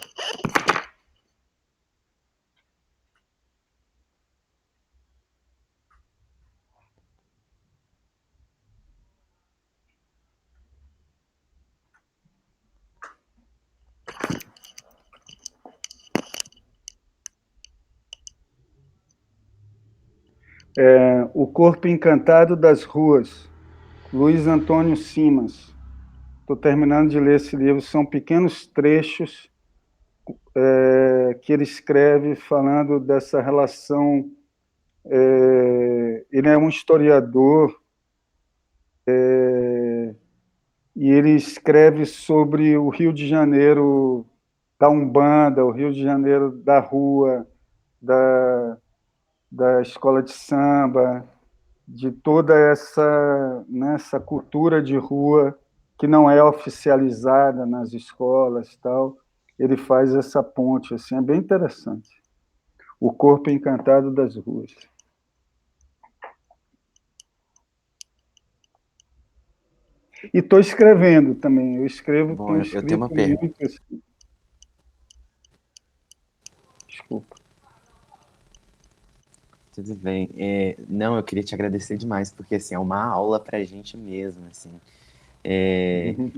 O Corpo Encantado das Ruas, Luiz Antônio Simas. Estou terminando de ler esse livro, são pequenos trechos que ele escreve falando dessa relação. Ele é um historiador e ele escreve sobre o Rio de Janeiro da Umbanda, o Rio de Janeiro da rua, da escola de samba, de toda essa cultura de rua que não é oficializada nas escolas, tal. Ele faz essa ponte, assim, é bem interessante. O Corpo Encantado das Ruas. E estou escrevendo também. Eu escrevo, Bom, tenho eu tenho uma escrito pergunta. muito. Assim. Desculpa. Tudo bem. Não, eu queria te agradecer demais, porque assim, é uma aula pra gente mesmo, assim.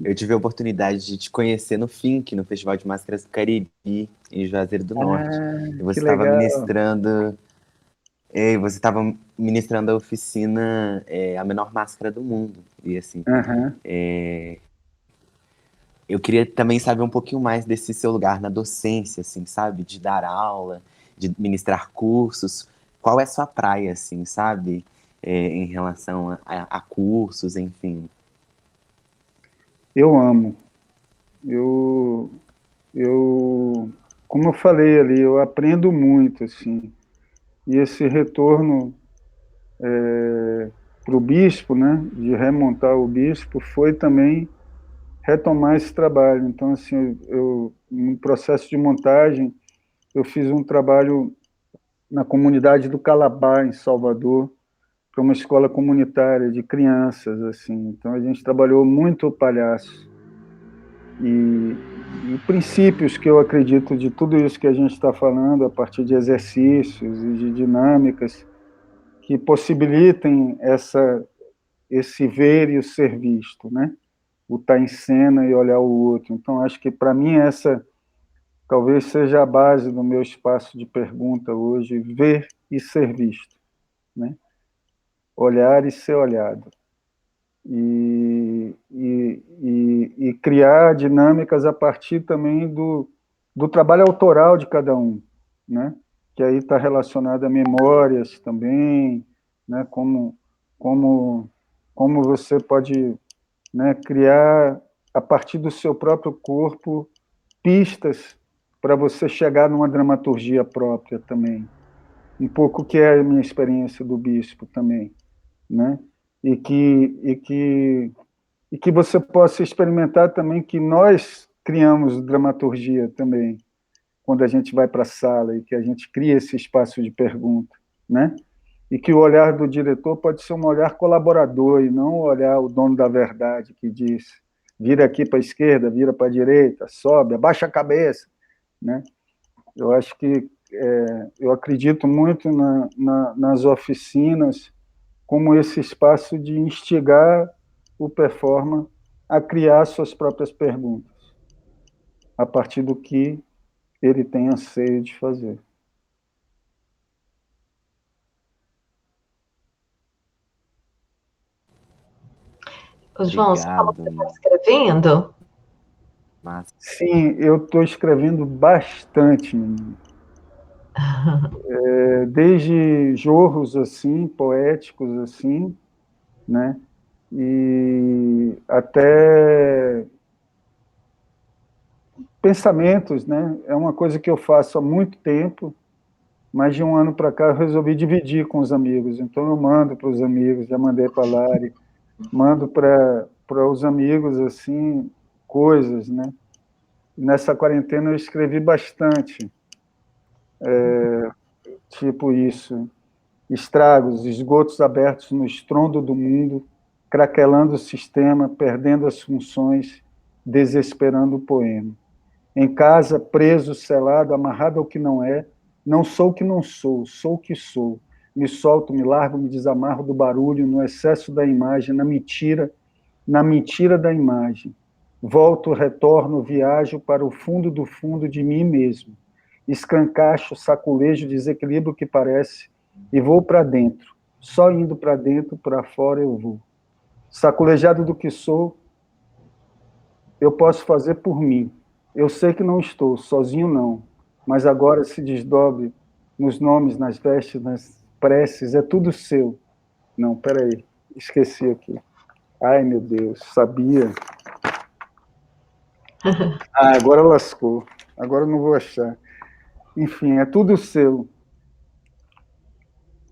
Eu tive a oportunidade de te conhecer no FINC, no Festival de Máscaras do Cariri, em Juazeiro do Norte. E Que legal. você estava ministrando a oficina A Menor Máscara do Mundo. E assim, Uhum. eu queria também saber um pouquinho mais desse seu lugar na docência, assim, sabe? De dar aula, de ministrar cursos. Qual é a sua praia, assim, sabe? Em relação a cursos, enfim. Eu amo. Como eu falei ali, eu aprendo muito, assim. E esse retorno para o bispo, né, de remontar o bispo, foi também retomar esse trabalho. Então, assim, no processo de montagem, eu fiz um trabalho na comunidade do Calabar, em Salvador, para uma escola comunitária de crianças, assim. Então, a gente trabalhou muito o palhaço. E princípios que eu acredito de tudo isso que a gente está falando, a partir de exercícios e de dinâmicas que possibilitem esse ver e o ser visto, né? O estar em cena e olhar o outro. Então, acho que, para mim, essa talvez seja a base do meu espaço de pergunta hoje, ver e ser visto, né? Olhar e ser olhado. E criar dinâmicas a partir também do trabalho autoral de cada um, né? Que aí está relacionado a memórias também, né? Como, como você pode, né, criar a partir do seu próprio corpo pistas para você chegar numa dramaturgia própria também. Um pouco que é a minha experiência do bispo também, né? E que você possa experimentar também que nós criamos dramaturgia também, quando a gente vai para a sala e que a gente cria esse espaço de pergunta, né? E que o olhar do diretor pode ser um olhar colaborador e não o olhar o dono da verdade que diz vira aqui para a esquerda, vira para a direita, sobe, abaixa a cabeça, né? Eu acho que eu acredito muito nas oficinas como esse espaço de instigar o performer a criar suas próprias perguntas, a partir do que ele tem anseio de fazer. João, você falou que Obrigado, você está escrevendo? Márcio. Sim, eu estou escrevendo bastante, menino. Desde jorros assim, poéticos assim, né? E até pensamentos, né? É uma coisa que eu faço há muito tempo, mas de um ano para cá eu resolvi dividir com os amigos. Então eu mando para os amigos, já mandei para a Lari, mando para os amigos assim coisas, né? Nessa quarentena eu escrevi bastante, tipo isso, estragos, esgotos abertos no estrondo do mundo, craquelando o sistema, perdendo as funções, desesperando o poema. Em casa, preso, selado, amarrado ao que não sou o que não sou, sou o que sou. Me solto, me largo, me desamarro do barulho, no excesso da imagem, na mentira da imagem. Volto, retorno, viajo para o fundo do fundo de mim mesmo. Escancacho, saculejo, desequilíbrio que parece, e vou para dentro. Só indo para dentro, para fora eu vou. Sacolejado do que sou, eu posso fazer por mim. Eu sei que não estou, sozinho não, mas agora se desdobre nos nomes, nas vestes, nas preces, é tudo seu. Não, peraí, esqueci aqui. Ai, meu Deus, sabia. Agora lascou. Agora eu não vou achar. Enfim, é tudo seu.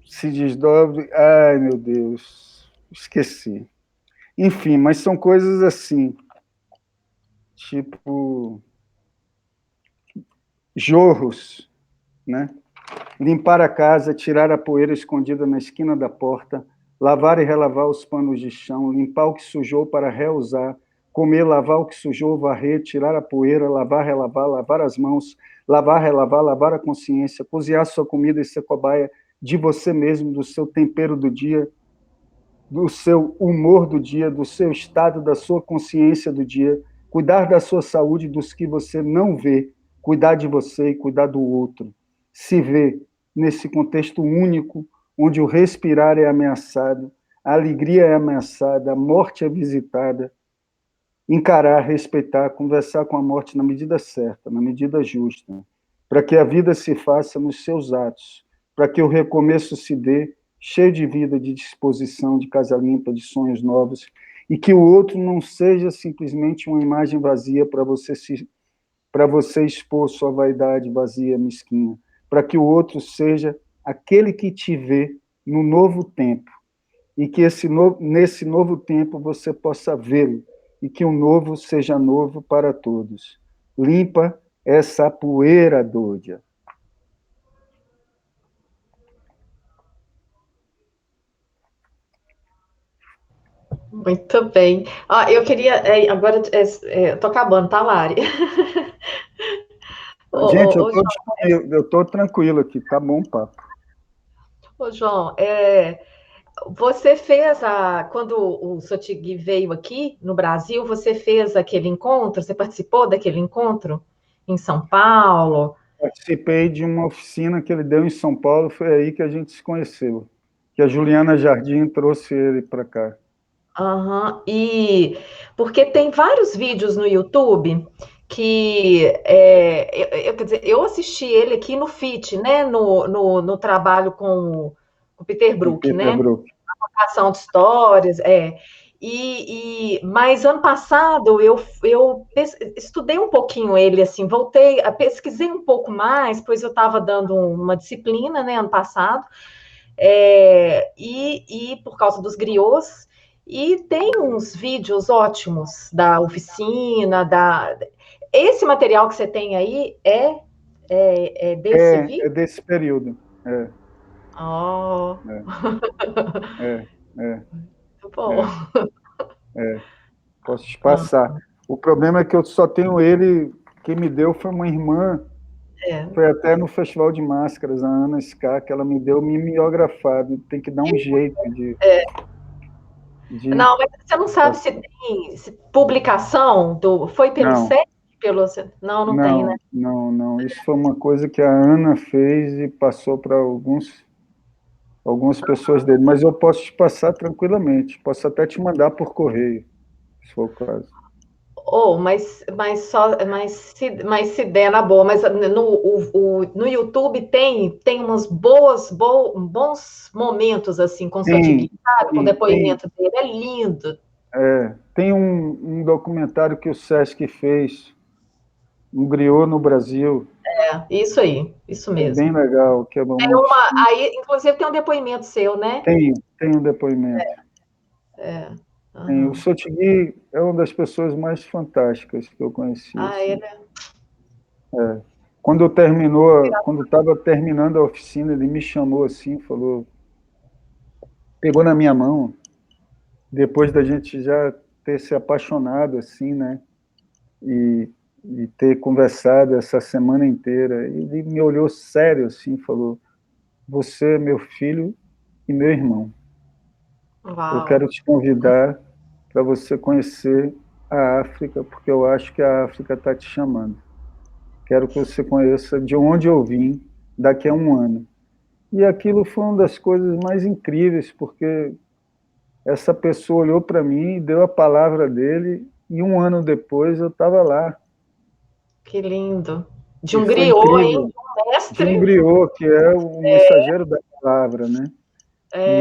Se desdobre. Ai, meu Deus, esqueci. Enfim, mas são coisas assim, tipo jorros, né? Limpar a casa, tirar a poeira escondida na esquina da porta, lavar e relavar os panos de chão, limpar o que sujou para reusar, comer, lavar o que sujou, varrer, tirar a poeira, lavar, relavar, lavar as mãos, lavar, relavar, lavar a consciência, cozinhar sua comida e ser cobaia de você mesmo, do seu tempero do dia, do seu humor do dia, do seu estado, da sua consciência do dia, cuidar da sua saúde, dos que você não vê, cuidar de você e cuidar do outro. Se ver nesse contexto único, onde o respirar é ameaçado, a alegria é ameaçada, a morte é visitada, encarar, respeitar, conversar com a morte na medida certa, na medida justa, para que a vida se faça nos seus atos, para que o recomeço se dê cheio de vida, de disposição, de casa limpa, de sonhos novos, e que o outro não seja simplesmente uma imagem vazia para você expor sua vaidade vazia, mesquinha, para que o outro seja aquele que te vê no novo tempo, e que nesse novo tempo você possa vê-lo, e que o novo seja novo para todos. Limpa essa poeira doida. Muito bem. Eu queria. Agora, eu tô acabando, tá, Lari? Gente, Ô, João, eu estou tranquilo aqui, tá bom, papo. João, você fez quando o Sotigui veio aqui no Brasil, você fez aquele encontro? Você participou daquele encontro em São Paulo? Participei de uma oficina que ele deu em São Paulo, foi aí que a gente se conheceu, que a Juliana Jardim trouxe ele para cá. Aham. E porque tem vários vídeos no YouTube que quer dizer, eu assisti ele aqui no FIT, né? No trabalho com o Peter Com Brook, Peter né? Brook. Ação de histórias, mas ano passado eu estudei um pouquinho ele, assim, voltei, pesquisei um pouco mais, pois eu estava dando uma disciplina, né, ano passado, e por causa dos griots, e tem uns vídeos ótimos da oficina, esse material que você tem aí é desse vídeo? É desse período. Oh. Muito bom. Posso te passar. O problema é que eu só tenho ele, quem me deu foi uma irmã, foi até no Festival de Máscaras, a Ana Ská, que ela me deu mimeografado, tem que dar um jeito de Não, mas você não sabe se tem publicação foi pelo Não. SESC? Não tem, né? Não. Isso foi uma coisa que a Ana fez e passou para algumas pessoas dele, mas eu posso te passar tranquilamente, posso até te mandar por correio, se for o caso. Mas se der na boa, mas no YouTube tem uns bons momentos assim com o Sotigui, sabe? Com o depoimento dele, é lindo. Tem um documentário que o Sesc fez, um griot no Brasil. Isso aí, isso mesmo. É bem legal. Que é aí, inclusive, tem um depoimento seu, né? Tem um depoimento. O Sotigui é uma das pessoas mais fantásticas que eu conheci. Ele Quando estava terminando a oficina, ele me chamou assim, falou, pegou na minha mão, depois da gente já ter se apaixonado assim, né? E ter conversado essa semana inteira. Ele me olhou sério assim, falou: "Você é meu filho e meu irmão. Uau. Eu quero te convidar para você conhecer a África, porque eu acho que a África está te chamando. Quero que você conheça de onde eu vim daqui a um ano." E aquilo foi uma das coisas mais incríveis, porque essa pessoa olhou para mim, deu a palavra dele, e 1 ano depois eu estava lá. Que lindo. De E um foi griot, hein? incrível. De um mestre. De um griot, que é o mensageiro da palavra, né?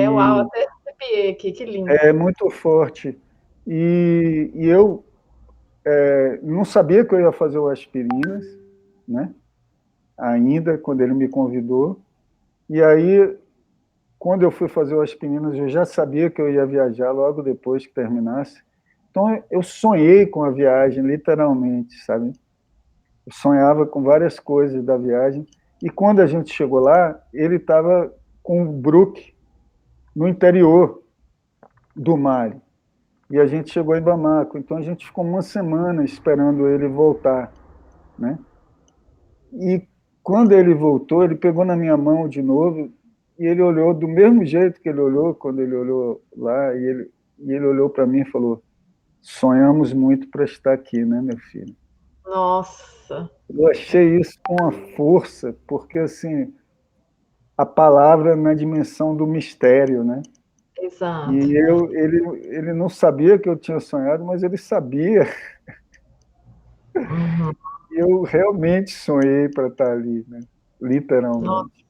Uau, E até arrepiei aqui, que lindo. é muito forte. E eu não sabia que eu ia fazer o Aspirinas, né? Ainda, quando ele me convidou. E aí, quando eu fui fazer o Aspirinas, eu já sabia que eu ia viajar logo depois que terminasse. Então, eu sonhei com a viagem, literalmente, sabe? Eu sonhava com várias coisas da viagem. E quando a gente chegou lá, ele estava com o Brook no interior do Mali. E a gente chegou em Bamako. Então, a gente ficou 1 semana esperando ele voltar, né? E quando ele voltou, ele pegou na minha mão de novo e ele olhou do mesmo jeito que ele olhou quando ele olhou lá, e ele olhou para mim e falou: sonhamos muito para estar aqui, né, meu filho? Nossa. Eu achei isso com uma força, porque assim, a palavra na dimensão do mistério, né? E Exato. ele não sabia que eu tinha sonhado, mas ele sabia. Uhum. E eu realmente sonhei para estar ali, né? Nossa, Literalmente.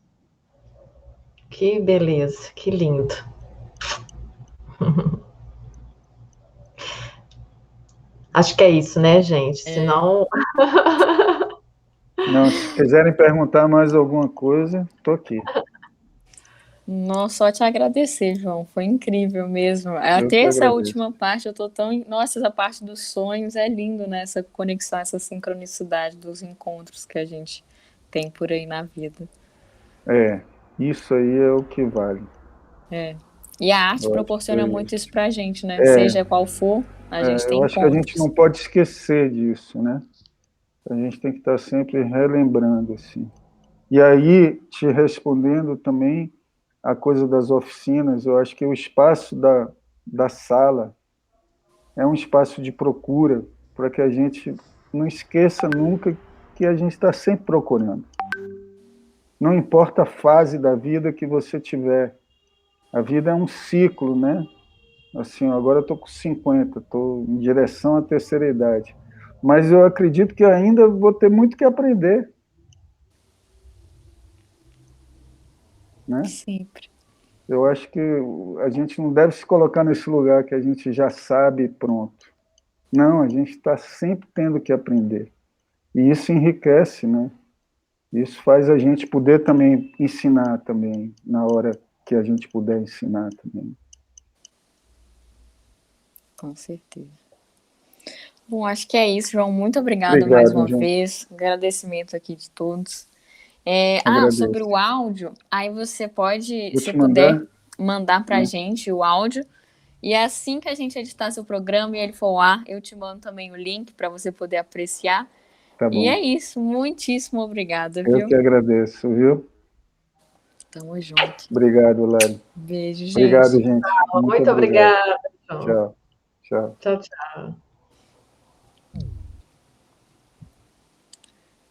que beleza, que lindo. Acho que é isso, né, gente? Senão. Não, se quiserem perguntar mais alguma coisa, estou aqui. Nossa, só te agradecer, João. Foi incrível mesmo. Eu Até que essa agradeço. última parte, eu tô tão. Nossa, essa parte dos sonhos é lindo, né? Essa conexão, essa sincronicidade dos encontros que a gente tem por aí na vida. Isso aí é o que vale. É. E a arte Eu acho proporciona muito isso pra gente, né? é, Seja qual for, a gente tem eu acho que a gente encontros. não pode esquecer disso, né? A gente tem que estar sempre relembrando, assim. E aí, te respondendo também a coisa das oficinas, eu acho que o espaço da sala é um espaço de procura para que a gente não esqueça nunca que a gente está sempre procurando. Não importa a fase da vida que você tiver, a vida é um ciclo, né? Assim, agora eu estou com 50, estou em direção à terceira idade. Mas eu acredito que ainda vou ter muito que aprender, né? Sempre. Eu acho que a gente não deve se colocar nesse lugar que a gente já sabe pronto. Não, a gente está sempre tendo que aprender. E isso enriquece, né? Isso faz a gente poder também ensinar também, na hora que a gente puder ensinar também. Com certeza. Bom, acho que é isso, João. Muito obrigada mais Obrigado, uma gente. vez. Agradecimento aqui de todos. Sobre Agradeço. o áudio, aí você pode, Vou se te puder, mandar. mandar pra gente o áudio. E é assim que a gente editar seu programa e ele for ao ar, eu te mando também o link para você poder apreciar. Tá E bom. é isso. Muitíssimo obrigada, Eu viu? que agradeço, viu? Tamo junto. Obrigado, Lari. Beijo, Obrigado, gente. gente. Muito Muito obrigado. obrigada, João. Tchau. Tchau. Tchau, tchau.